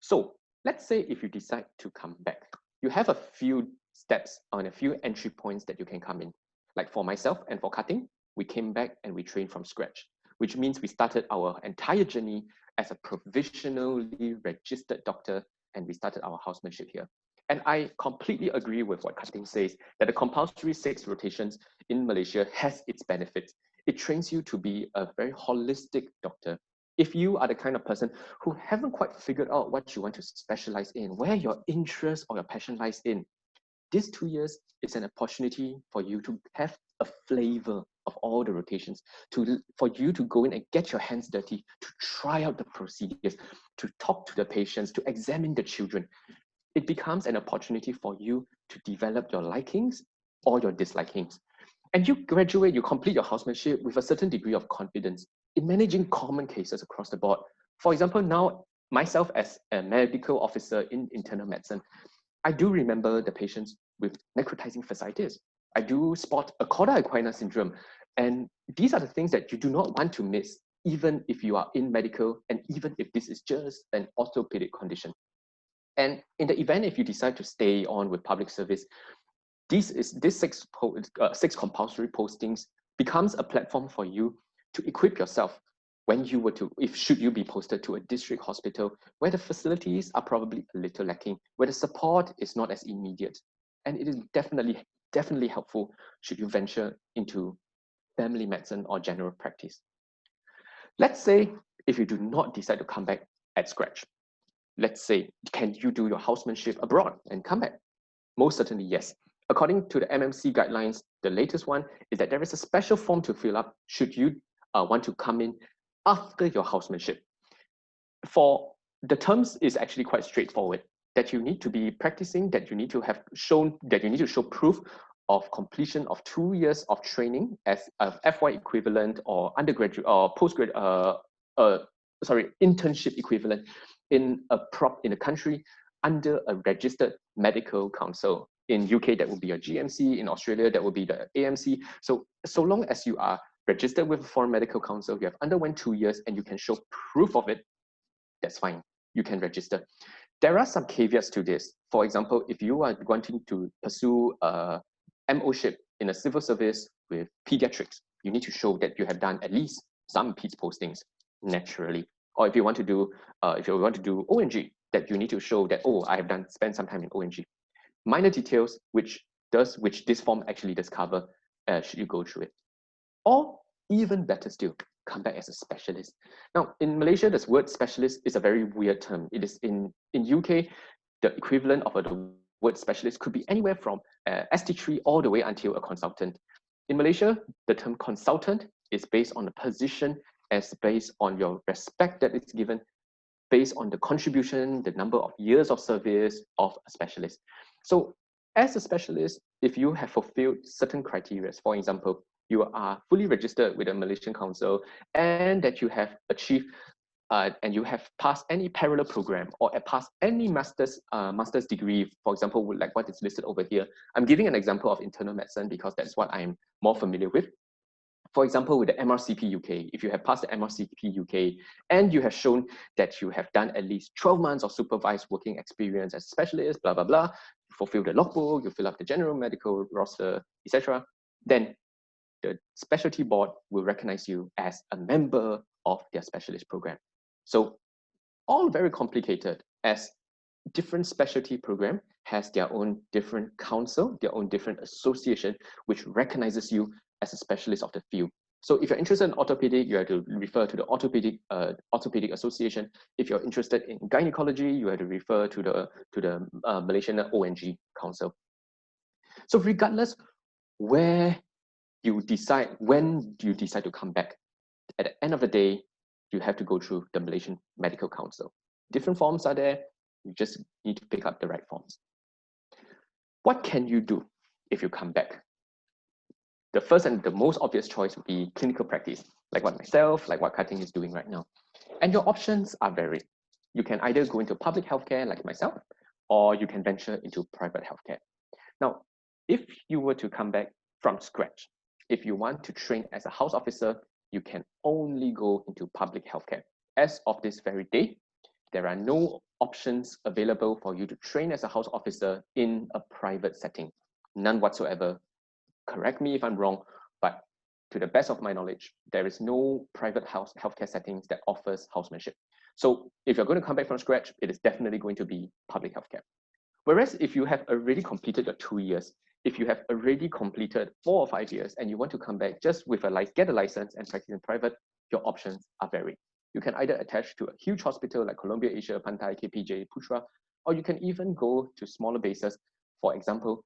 So let's say if you decide to come back, you have a few steps on a few entry points that you can come in. Like for myself and for Kating, we came back and we trained from scratch, which means we started our entire journey as a provisionally registered doctor, and we started our housemanship here. And I completely agree with what Kating says, that the compulsory 6 rotations in Malaysia has its benefits. It trains you to be a very holistic doctor. If you are the kind of person who haven't quite figured out what you want to specialize in, where your interest or your passion lies in, this 2 years is an opportunity for you to have a flavor of all the rotations, for you to go in and get your hands dirty, to try out the procedures, to talk to the patients, to examine the children. it becomes an opportunity for you to develop your likings or your dislikings. And you graduate, you complete your housemanship with a certain degree of confidence in managing common cases across the board. For example, now, myself as a medical officer in internal medicine, I do remember the patients with necrotizing fasciitis. I do spot a cauda equina syndrome. And these are the things that you do not want to miss, even if you are in medical and even if this is just an orthopedic condition. And in the event if you decide to stay on with public service, this six compulsory postings becomes a platform for you to equip yourself when you were to, should you be posted to a district hospital where the facilities are probably a little lacking, where the support is not as immediate. And it is definitely helpful should you venture into family medicine or general practice. Let's say if you do not decide to come back at scratch. Let's say, can you do your housemanship abroad and come back? Most certainly, yes. According to the MMC guidelines, the latest one is that there is a special form to fill up should you want to come in after your housemanship. For the terms is actually quite straightforward, that you need to be practicing, that you need to have shown, that you need to show proof of completion of 2 years of training as a FY equivalent or undergraduate or postgraduate, internship equivalent in a country under a registered medical council. In UK, that would be a GMC. In Australia, that would be the AMC. So long as you are registered with a foreign medical council, you have underwent 2 years and you can show proof of it, that's fine. You can register. There are some caveats to this. For example, if you are wanting to pursue a MO-ship in a civil service with pediatrics, you need to show that you have done at least some peds postings naturally. Or if you want to do ONG, that you need to show that, oh, I have spent some time in ONG. Minor details which this form actually does cover, should you go through it. Or even better still, come back as a specialist. Now, in Malaysia, this word specialist is a very weird term. It is in UK, the equivalent of the word specialist could be anywhere from ST3 all the way until a consultant. In Malaysia, the term consultant is based on the position as based on your respect that is given, based on the contribution, the number of years of service of a specialist. So as a specialist, if you have fulfilled certain criteria, for example, you are fully registered with a Malaysian council and that you have achieved and you have passed any parallel program or passed any master's degree, for example, like what is listed over here. I'm giving an example of internal medicine because that's what I'm more familiar with. For example, with the MRCP UK, if you have passed the MRCP UK and you have shown that you have done at least 12 months of supervised working experience as a specialist, blah, blah, blah, you fulfill the logbook, you fill up the general medical roster, etc., then the specialty board will recognize you as a member of their specialist program. So all very complicated, as different specialty program has their own different council, their own different association, which recognizes you as a specialist of the field. So if you're interested in orthopedic, you have to refer to the orthopedic association. If you're interested in gynecology, you have to refer to the Malaysian ONG council. So regardless when you decide to come back, at the end of the day, you have to go through the Malaysian Medical Council. Different forms are there. You just need to pick up the right forms. What can you do if you come back? The first and the most obvious choice would be clinical practice, like what myself, like what Kating is doing right now. And your options are varied. You can either go into public healthcare like myself, or you can venture into private healthcare. Now, if you were to come back from scratch, if you want to train as a house officer, you can only go into public healthcare. As of this very day, there are no options available for you to train as a house officer in a private setting. None whatsoever. Correct me if I'm wrong, but to the best of my knowledge, there is no private healthcare settings that offers housemanship. So if you're going to come back from scratch, it is definitely going to be public healthcare. Whereas if you have already completed your 2 years, if you have already completed 4 or 5 years and you want to come back just with get a license and practice in private, your options are varied. You can either attach to a huge hospital like Columbia Asia, Pantai, KPJ, Putra, or you can even go to smaller bases, for example,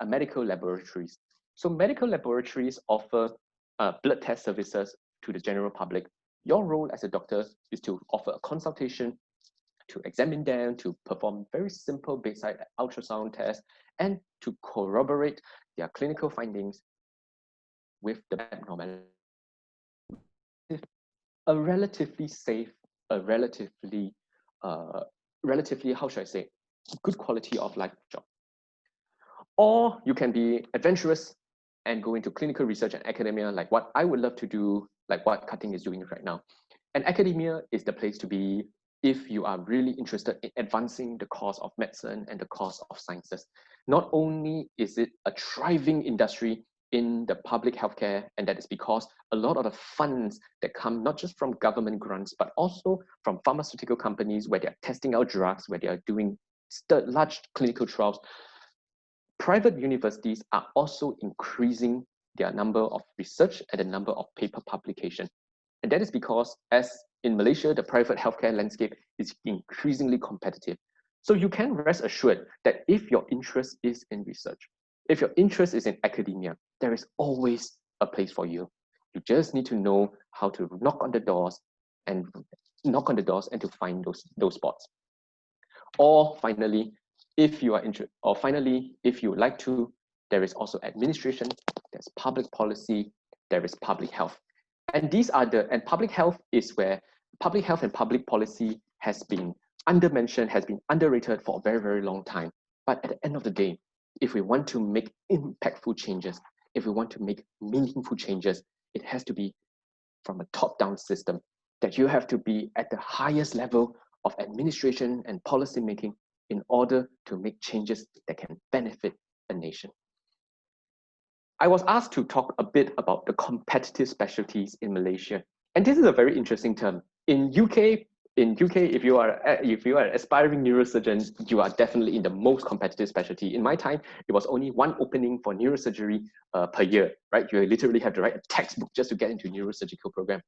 medical laboratories. So medical laboratories offer blood test services to the general public. Your role as a doctor is to offer a consultation to examine them, to perform very simple bedside ultrasound tests, and to corroborate their clinical findings with the abnormality. A relatively safe, a relatively, how should I say, good quality of life job. Or you can be adventurous and go into clinical research and academia, like what I would love to do, like what Cutting is doing right now. And academia is the place to be if you are really interested in advancing the cause of medicine and the cause of sciences. Not only is it a thriving industry in the public healthcare, and that is because a lot of the funds that come not just from government grants, but also from pharmaceutical companies where they're testing out drugs, where they are doing large clinical trials. Private universities are also increasing their number of research and the number of paper publication. And that is because, as in Malaysia, the private healthcare landscape is increasingly competitive. So you can rest assured that if your interest is in research, if your interest is in academia, there is always a place for you. You just need to know how to knock on the doors and to find those spots. Or finally, if you are interested, or finally, if you would like to, there is also administration, there's public policy, there is public health. And these are and public health is where public health and public policy has been undermentioned, has been underrated for a very, very long time. But at the end of the day, if we want to make impactful changes, if we want to make meaningful changes, it has to be from a top-down system, that you have to be at the highest level of administration and policy making in order to make changes that can benefit a nation. I was asked to talk a bit about the competitive specialties in Malaysia. And this is a very interesting term. In UK, if you are an aspiring neurosurgeon, you are definitely in the most competitive specialty. In my time, it was only one opening for neurosurgery per year, right? You literally have to write a textbook just to get into a neurosurgical program.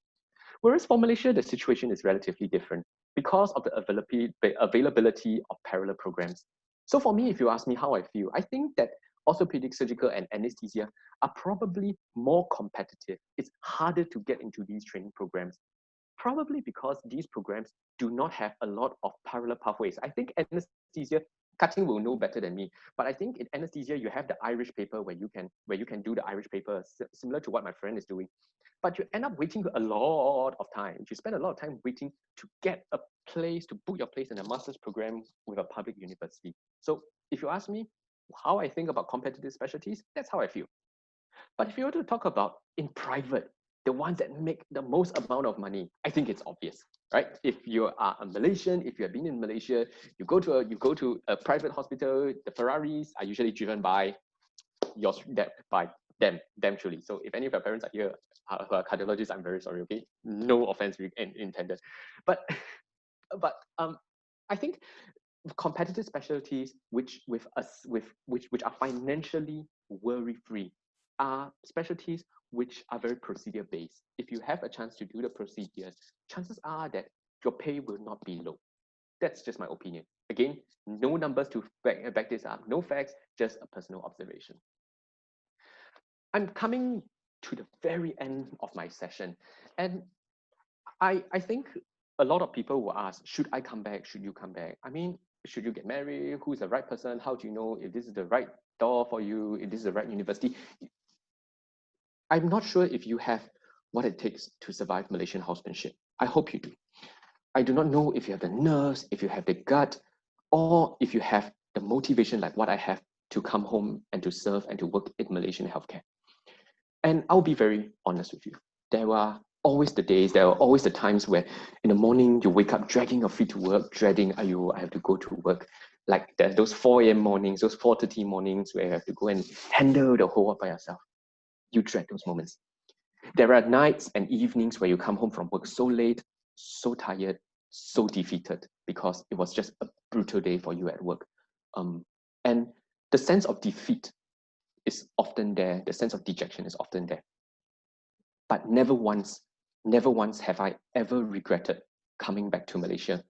Whereas for Malaysia, the situation is relatively different because of the availability of parallel programs. So for me, if you ask me how I feel, I think that orthopedic, surgical, and anesthesia are probably more competitive. It's harder to get into these training programs, probably because these programs do not have a lot of parallel pathways. I think anesthesia, Cutting will know better than me, but I think in anesthesia, you have the Irish paper where you can do the Irish paper similar to what my friend is doing. But you end up waiting a lot of time. You spend a lot of time waiting to get a place, to book your place in a master's program with a public university. So if you ask me how I think about competitive specialties, that's how I feel. But if you were to talk about in private, the ones that make the most amount of money, I think it's obvious, right? If you are a Malaysian, if you have been in Malaysia, you go to a private hospital, the Ferraris are usually driven by them truly. So if any of your parents are here who are cardiologists, I'm very sorry, okay? No offense intended. But I think competitive specialties which are financially worry-free are specialties which are very procedure-based. If you have a chance to do the procedures, chances are that your pay will not be low. That's just my opinion. Again, no numbers to back this up, no facts, just a personal observation. I'm coming to the very end of my session, and I think a lot of people will ask, should I come back? Should you come back? I mean, should you get married? Who's the right person? How do you know if this is the right door for you, if this is the right university? I'm not sure if you have what it takes to survive Malaysian housemanship. I hope you do. I do not know if you have the nerves, if you have the gut, or if you have the motivation like what I have to come home and to serve and to work in Malaysian healthcare. And I'll be very honest with you. There are always the times where in the morning you wake up dragging your feet to work, dreading, I have to go to work. Like those 4 a.m. mornings, those 4:30 mornings where you have to go and handle the whole work by yourself. You dread those moments. There are nights and evenings where you come home from work so late, so tired, so defeated because it was just a brutal day for you at work. And the sense of defeat is often there. The sense of dejection is often there. But never once have I ever regretted coming back to Malaysia.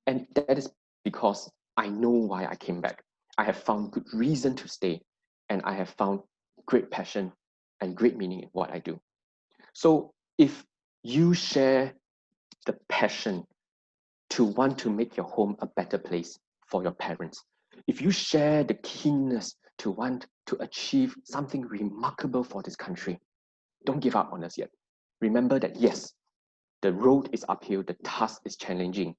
And that is because I know why I came back. I have found good reason to stay, and I have found great passion and great meaning in what I do. So if you share the passion to want to make your home a better place for your parents, if you share the keenness to want to achieve something remarkable for this country, don't give up on us yet. Remember that yes, the road is uphill, the task is challenging,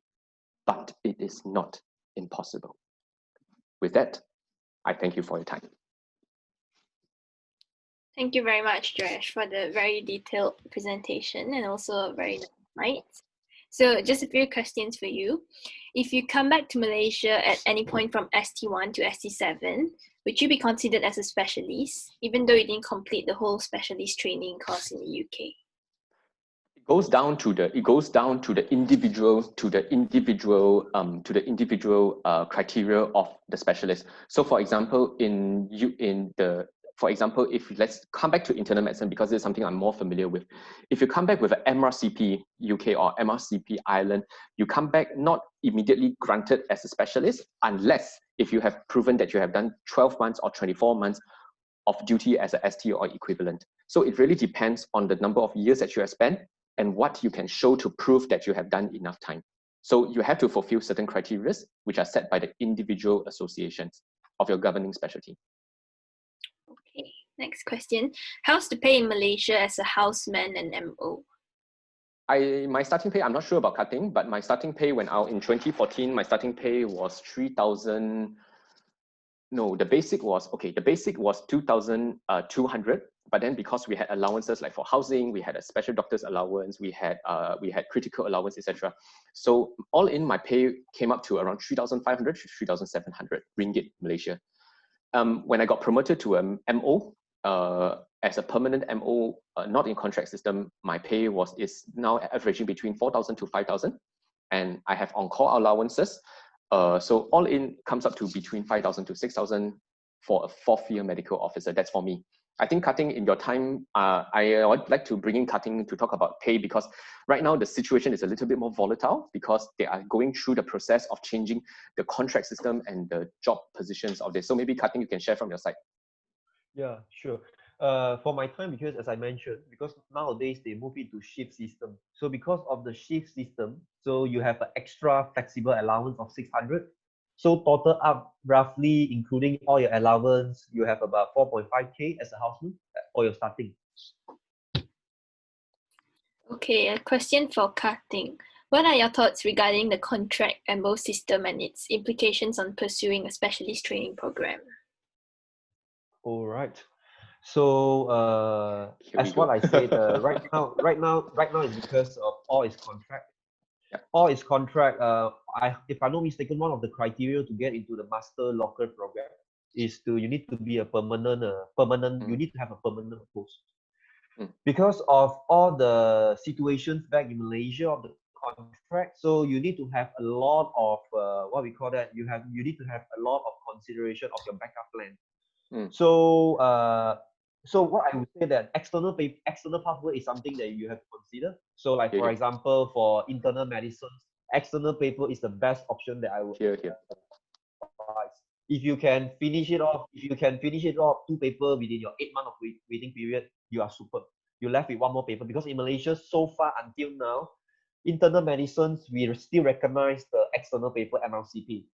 but it is not impossible. With that, I thank you for your time. Thank you very much, Josh, for the very detailed presentation and also very nice. So just a few questions for you. If you come back to Malaysia at any point from ST1 to ST7, would you be considered as a specialist, even though you didn't complete the whole specialist training course in the UK? It goes down to the individual criteria of the specialist. So, for example, if let's come back to internal medicine, because it's something I'm more familiar with. If you come back with an MRCP UK or MRCP Ireland, you come back not immediately granted as a specialist, unless if you have proven that you have done 12 months or 24 months of duty as a ST or equivalent. So it really depends on the number of years that you have spent and what you can show to prove that you have done enough time. So you have to fulfill certain criteria which are set by the individual associations of your governing specialty. Okay, next question. How's the pay in Malaysia as a houseman and MO? My starting pay, I'm not sure about cutting, but my starting pay when I was in 2014, my starting pay was 3,000. No, the basic was 2,200. But then because we had allowances like for housing, we had a special doctor's allowance, we had critical allowance, etc. So all in, my pay came up to around 3,500 to 3,700 ringgit Malaysia. When I got promoted to MO, as a permanent MO, not in contract system, my pay is now averaging between 4,000 to 5,000, and I have on-call allowances. So all in comes up to between 5,000 to 6,000 for a fourth-year medical officer. That's for me. I think cutting in your time, I would like to bring in cutting to talk about pay, because right now the situation is a little bit more volatile because they are going through the process of changing the contract system and the job positions of this. So maybe cutting, you can share from your side. Yeah, sure. For my time, because as I mentioned, because nowadays they move into shift system. So because of the shift system, so you have an extra flexible allowance of 600. So total up roughly, including all your allowance, you have about 4.5K as a houseman for your starting. Okay, a question for cutting. What are your thoughts regarding the contract MO system and its implications on pursuing a specialist training program? All right. So as what I said, right now is because of all is contract. Yeah. All is contract. If I'm not mistaken, one of the criteria to get into the master locker program is you need to be a permanent. You need to have a permanent post. Because of all the situations back in Malaysia of the contract, so you need to have a lot of what we call that. You need to have a lot of consideration of your backup plan. So what I would say that external pathway is something that you have to consider. So like for example, for internal medicine, external paper is the best option that I would advise. If you can finish it off, 2 paper within your 8 month of waiting period, you are super. You're left with 1 more paper, because in Malaysia so far until now, internal medicines we still recognize the external paper MLCP.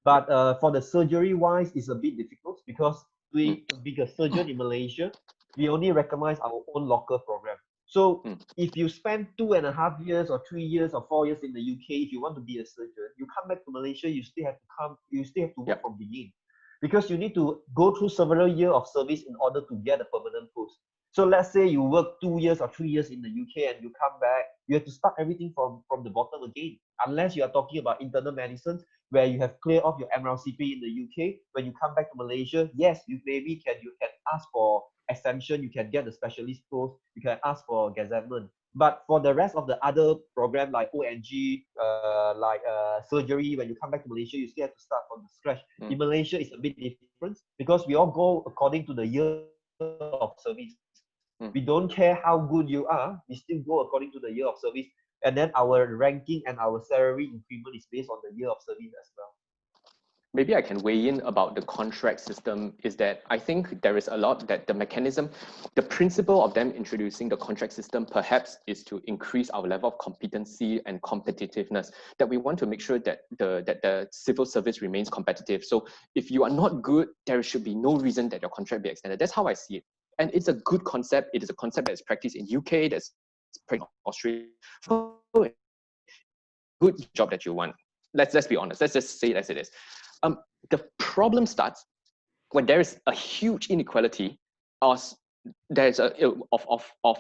But for the surgery wise, it's a bit difficult because being a surgeon in Malaysia, we only recognize our own local program. So if you spend 2.5 years or 3 years or 4 years in the UK, if you want to be a surgeon, you come back to Malaysia, you still have to work from beginning, because you need to go through several years of service in order to get a permanent post. So let's say you work 2 years or 3 years in the UK and you come back, you have to start everything from the bottom again. Unless you are talking about internal medicine, where you have cleared off your MRCP in the UK, when you come back to Malaysia, yes, you can ask for exemption, you can get the specialist post, you can ask for gazettement. But for the rest of the other program like ONG, surgery, when you come back to Malaysia, you still have to start from the scratch. In Malaysia, it's a bit different because we all go according to the year of service. We don't care how good you are, we still go according to the year of service. And then our ranking and our salary increment is based on the year of service as well. maybe I can weigh in about the contract system is that I think there is a lot that the mechanism, the principle of them introducing the contract system perhaps is to increase our level of competency and competitiveness, that we want to make sure that the civil service remains competitive. So if you are not good, there should be no reason that your contract be extended. That's how I see it. And it's a good concept. It is a concept that is practiced in UK, that's practiced in Australia. Good job that you want. Let's be honest. Let's just say it as it is. The problem starts when there is a huge inequality, or there's of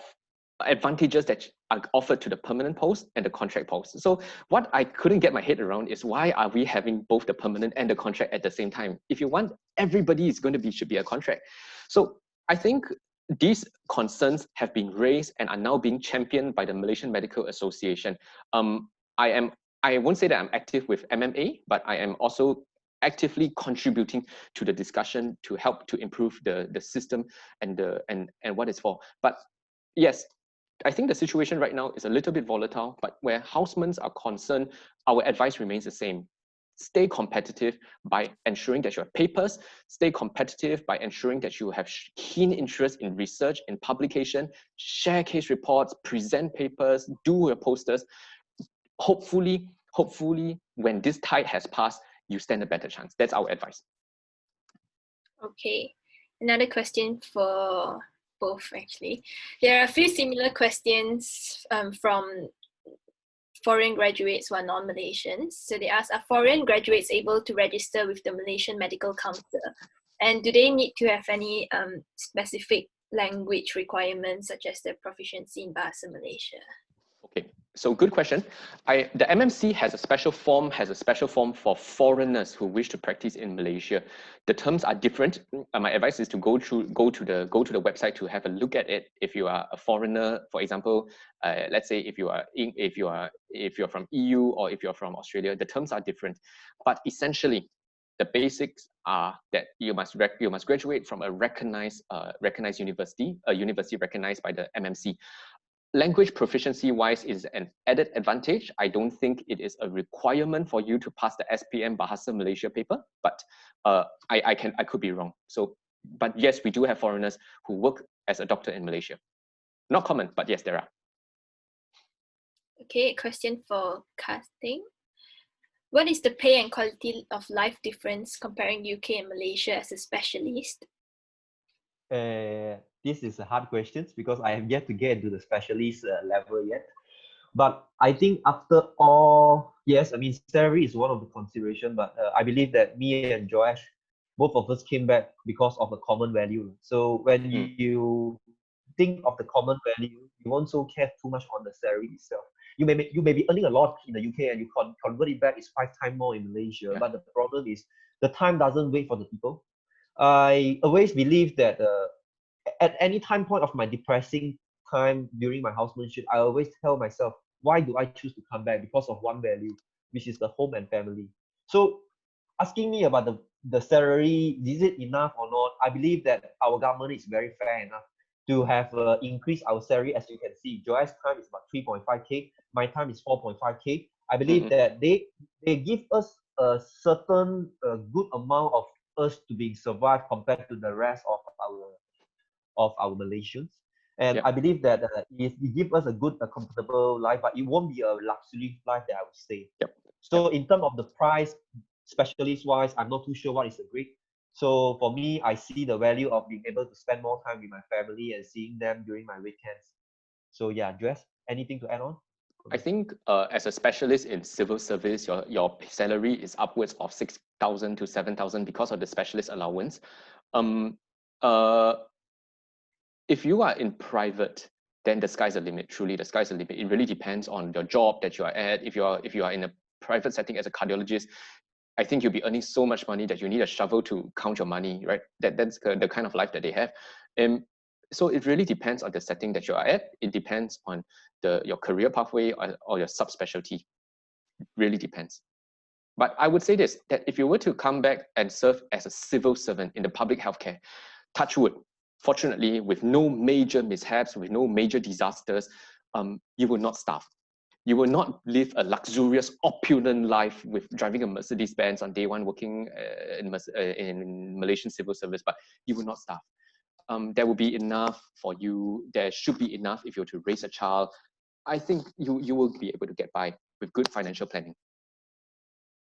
advantages that are offered to the permanent post and the contract post. So what I couldn't get my head around is why are we having both the permanent and the contract at the same time? If you want, everybody is going to should be a contract. So I think these concerns have been raised and are now being championed by the Malaysian Medical Association. I won't say that I'm active with MMA, but I am also actively contributing to the discussion to help to improve the system and what it's for. But yes, I think the situation right now is a little bit volatile, but where housemen are concerned, our advice remains the same. Stay competitive by ensuring that you have papers, stay competitive by ensuring that you have keen interest in research and publication, share case reports, present papers, do your posters. Hopefully, when this tide has passed, you stand a better chance. That's our advice. Okay, another question for both actually. There are a few similar questions from foreign graduates who are non-Malaysians. So they ask, are foreign graduates able to register with the Malaysian Medical Council? And do they need to have any specific language requirements such as the proficiency in Bahasa Malaysia? Okay. So good question. The MMC has a special form for foreigners who wish to practice in Malaysia. The terms are different. My advice is to go to the website to have a look at it. If you are a foreigner, for example, let's say if you're from EU or if you're from Australia, the terms are different. But essentially, the basics are that you must graduate from a recognized university, a university recognized by the MMC. Language proficiency wise is an added advantage. I don't think it is a requirement for you to pass the SPM Bahasa Malaysia paper, but I could be wrong. So, but yes, we do have foreigners who work as a doctor in Malaysia. Not common, but yes, there are. Okay, a question for casting. What is the pay and quality of life difference comparing UK and Malaysia as a specialist? This is a hard question because I have yet to get into the specialist level yet. But I think after all, yes, I mean, salary is one of the consideration, but I believe that me and Joash, both of us came back because of a common value. So when you think of the common value, you won't so care too much on the salary itself. You may be earning a lot in the UK and you convert it back, it's 5 times more in Malaysia. Yeah. But the problem is the time doesn't wait for the people. I always believe that at any time point of my depressing time during my housemanship, I always tell myself, why do I choose to come back? Because of one value, which is the home and family. So asking me about the salary, is it enough or not? I believe that our government is very fair enough to have increased our salary. As you can see, Joy's time is about 3.5K. My time is 4.5K. I believe that they give us a certain good amount of us to be survived compared to the rest of our Malaysians. And I believe that it gives us a good, comfortable life, but it won't be a luxury life that I would say. So in terms of the price, specialist-wise, I'm not too sure what is the grade. So for me, I see the value of being able to spend more time with my family and seeing them during my weekends. So yeah, Jess, anything to add on? I think as a specialist in civil service, your salary is upwards of 6,000 to 7,000 because of the specialist allowance. If you are in private, then the sky's the limit. Truly, the sky's the limit. It really depends on your job that you are at. If you are in a private setting as a cardiologist, I think you'll be earning so much money that you need a shovel to count your money, right? That's the kind of life that they have. So it really depends on the setting that you are at. It depends on your career pathway or your subspecialty. It really depends. But I would say this, that if you were to come back and serve as a civil servant in the public healthcare, touch wood, fortunately, with no major mishaps, with no major disasters, you will not starve. You will not live a luxurious, opulent life with driving a Mercedes-Benz on day one, working in Malaysian civil service, but you will not starve. There will be enough for you. There should be enough if you're to raise a child. I think you will be able to get by with good financial planning.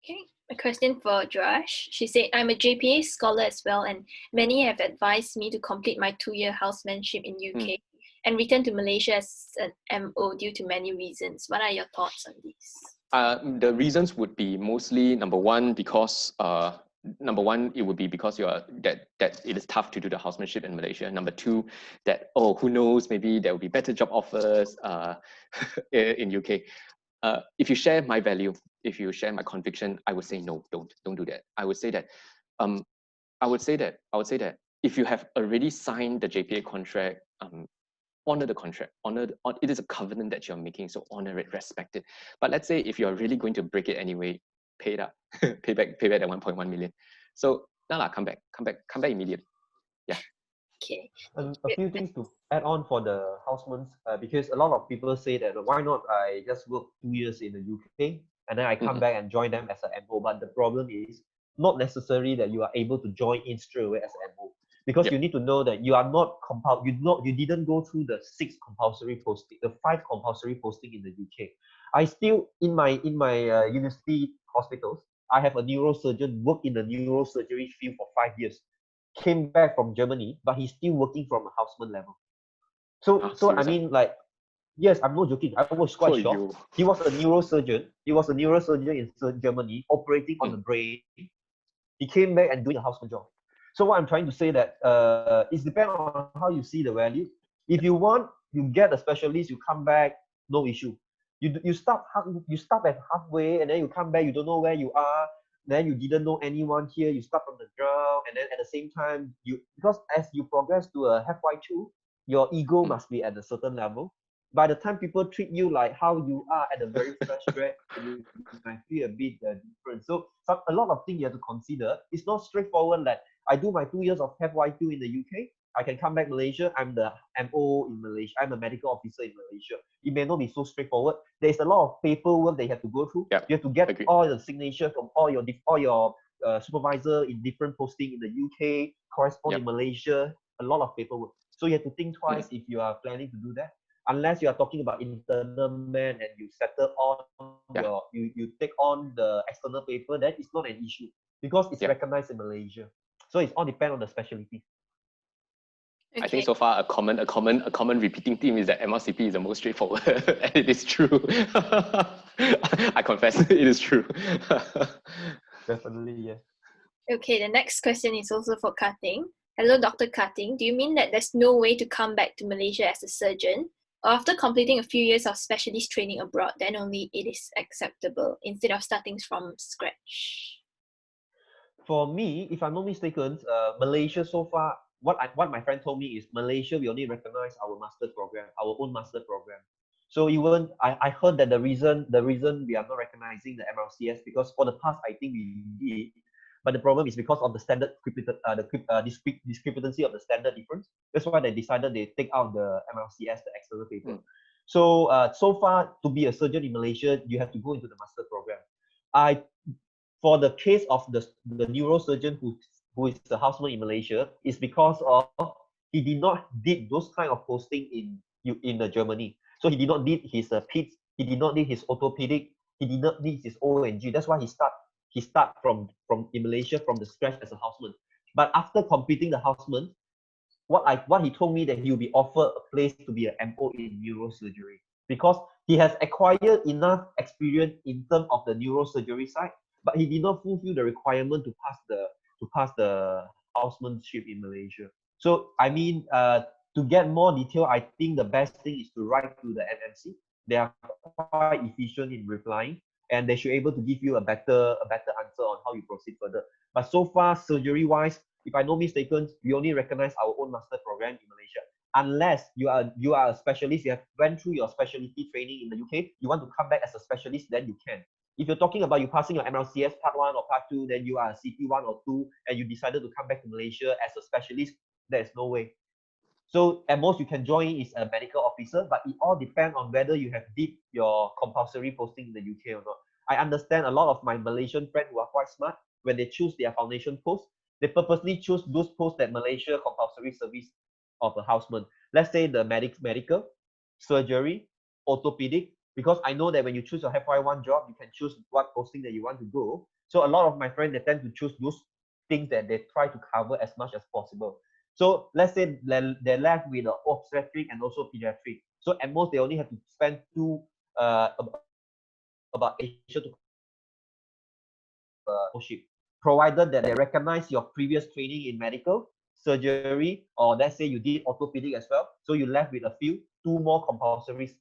Okay, a question for Josh. She said, I'm a JPA scholar as well, and many have advised me to complete my 2-year housemanship in UK and return to Malaysia as an MO due to many reasons. What are your thoughts on this? The reasons would be mostly number one, it would be because that it is tough to do the housemanship in Malaysia. Number two, that who knows, maybe there will be better job offers in UK. If you share my value, if you share my conviction, I would say no, don't do that. I would say that if you have already signed the JPA contract, honor the contract. It is a covenant that you're making, so honor it, respect it. But let's say if you're really going to break it anyway, pay it up, pay back the 1.1 million. So now come back immediately. Yeah. Okay. A few things to add on for the housemans, because a lot of people say that why not I just work 2 years in the UK and then I come back and join them as an MO. But the problem is not necessary that you are able to join in straight away as an MO, because you need to know that you are not compelled. You didn't go through the 6 compulsory posting, the 5 compulsory posting in the UK. I still in my university hospitals, I have a neurosurgeon work in the neurosurgery field for 5 years. Came back from Germany, but he's still working from a houseman level. So I mean, like, yes, I'm not joking. I was quite shocked. He was a neurosurgeon. He was a neurosurgeon in Germany, operating on the brain. He came back and doing a houseman job. So what I'm trying to say that it depends on how you see the value. If you want, you get a specialist. You come back, no issue. You stop at halfway, and then you come back. You don't know where you are. Then you didn't know anyone here, you start from the ground, and then at the same time, because as you progress to a FY2, your ego must be at a certain level. By the time people treat you like how you are at a very fresh grad, you might feel a bit different. So a lot of things you have to consider. It's not straightforward that I do my 2 years of FY2 in the UK, I can come back Malaysia, I'm the MO in Malaysia, I'm a medical officer in Malaysia. It may not be so straightforward. There's a lot of paperwork they have to go through. You have to get all the signature from all your supervisor in different posting in the UK, correspond in Malaysia, a lot of paperwork. So you have to think twice if you are planning to do that. Unless you are talking about internal man and you settle on you take on the external paper, that is not an issue because it's recognized in Malaysia. So it's all depend on the specialty. I think so far a common repeating theme is that MRCP is the most straightforward, and it is true. I confess, it is true. Definitely, yeah. Okay, the next question is also for Kating. Hello, Dr. Kating. Do you mean that there's no way to come back to Malaysia as a surgeon? Or after completing a few years of specialist training abroad, then only it is acceptable instead of starting from scratch? For me, if I'm not mistaken, Malaysia so far, what my friend told me is Malaysia, we only recognize our master program, our own master program. So even I heard that the reason we are not recognizing the MRCS because for the past I think we did, but the problem is because of the standard discrepancy of the standard difference. That's why they decided they take out the MRCS, the external paper. So so far to be a surgeon in Malaysia, you have to go into the master program. For the case of the neurosurgeon who is the houseman in Malaysia, is because of he did not did those kind of posting in Germany. So he did not did his PITS, he did not did his orthopedic, he did not need his ONG. That's why he start from in Malaysia from the scratch as a houseman. But after completing the houseman, what he told me that he will be offered a place to be an MO in neurosurgery because he has acquired enough experience in terms of the neurosurgery side, but he did not fulfill the requirement to pass the housemanship in Malaysia. So I mean, to get more detail, I think the best thing is to write to the MMC. They are quite efficient in replying, and they should be able to give you a better answer on how you proceed further. But so far, surgery-wise, if I'm not mistaken, we only recognize our own master program in Malaysia. Unless you are a specialist, you have went through your specialty training in the UK, you want to come back as a specialist, then you can. If you're talking about you passing your MLCS part 1 or part 2, then you are a CP 1 or 2, and you decided to come back to Malaysia as a specialist, there is no way. So at most you can join is a medical officer, but it all depends on whether you have did your compulsory posting in the UK or not. I understand a lot of my Malaysian friends who are quite smart, when they choose their foundation post, they purposely choose those posts that Malaysia compulsory service of a houseman. Let's say the medical, surgery, orthopedic, because I know that when you choose your FY1 job, you can choose what posting that you want to go. So a lot of my friends, they tend to choose those things that they try to cover as much as possible. So let's say they're left with the obstetric and also pediatric. So at most, they only have to spend about Asia to provided that they recognize your previous training in medical, surgery, or let's say you did orthopedic as well. So you're left with two more compulsory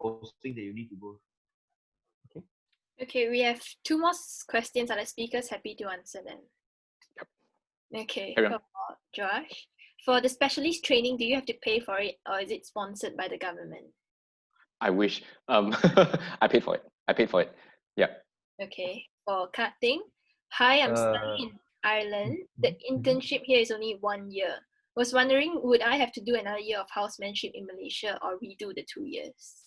posting that you need to go. Okay. Okay, we have two more questions. Are the speakers happy to answer them? Okay, Josh, for the specialist training, do you have to pay for it, or is it sponsored by the government? I wish. I paid for it. Yeah. Okay, for cutting, hi, I'm studying in Ireland. The internship here is only 1 year. Was wondering, would I have to do another year of housemanship in Malaysia or redo the 2 years?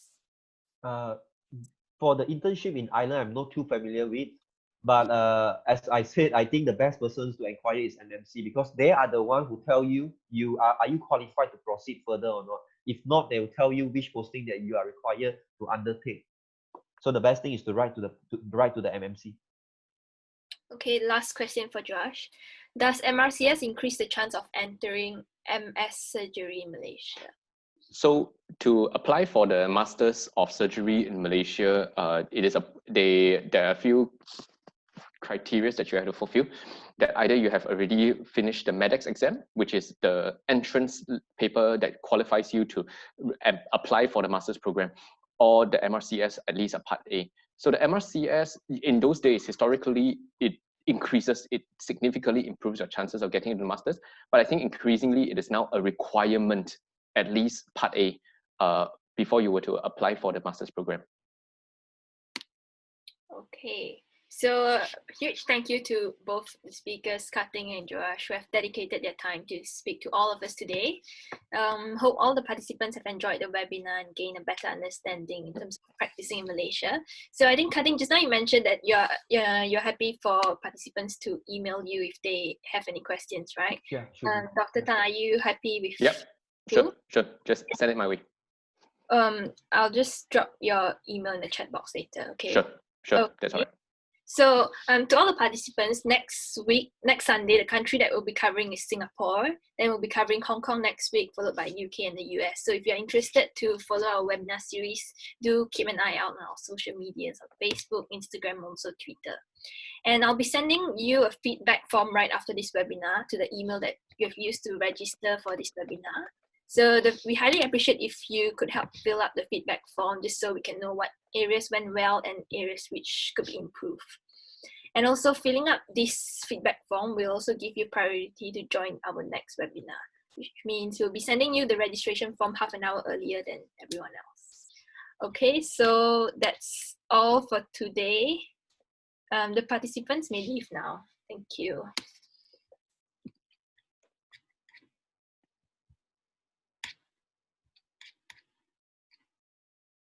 For the internship in Ireland, I'm not too familiar with. But as I said, I think the best persons to inquire is MMC, because they are the one who tell you are you qualified to proceed further or not. If not, they will tell you which posting that you are required to undertake. So the best thing is to write to the MMC. Okay, last question for Josh. Does MRCS increase the chance of entering MS surgery in Malaysia? So to apply for the Masters of Surgery in Malaysia, there are a few criteria that you have to fulfill. That either you have already finished the MEDEX exam, which is the entrance paper that qualifies you to apply for the master's program, or the MRCS, at least a part A. So the MRCS in those days, historically, it significantly improves your chances of getting into the master's. But I think increasingly it is now a requirement, at least part A, before you were to apply for the master's program. Okay, so huge thank you to both the speakers, Cutting and Joash, who have dedicated their time to speak to all of us today. Hope all the participants have enjoyed the webinar and gained a better understanding in terms of practicing in Malaysia. So I think, Cutting, just now you mentioned that you're happy for participants to email you if they have any questions, right? Yeah, sure. Dr. Tan, are you happy with? Yep, sure. Just send it my way. I'll just drop your email in the chat box later. Okay. Sure. Okay. That's all right. So to all the participants, next Sunday, the country that we'll be covering is Singapore. Then we'll be covering Hong Kong next week, followed by UK and the US. So if you're interested to follow our webinar series, do keep an eye out on our social medias on Facebook, Instagram, also Twitter. And I'll be sending you a feedback form right after this webinar to the email that you have used to register for this webinar. So we highly appreciate if you could help fill up the feedback form, just so we can know what areas went well and areas which could be improved. And also filling up this feedback form will also give you priority to join our next webinar, which means we'll be sending you the registration form half an hour earlier than everyone else. Okay, so that's all for today. The participants may leave now. Thank you.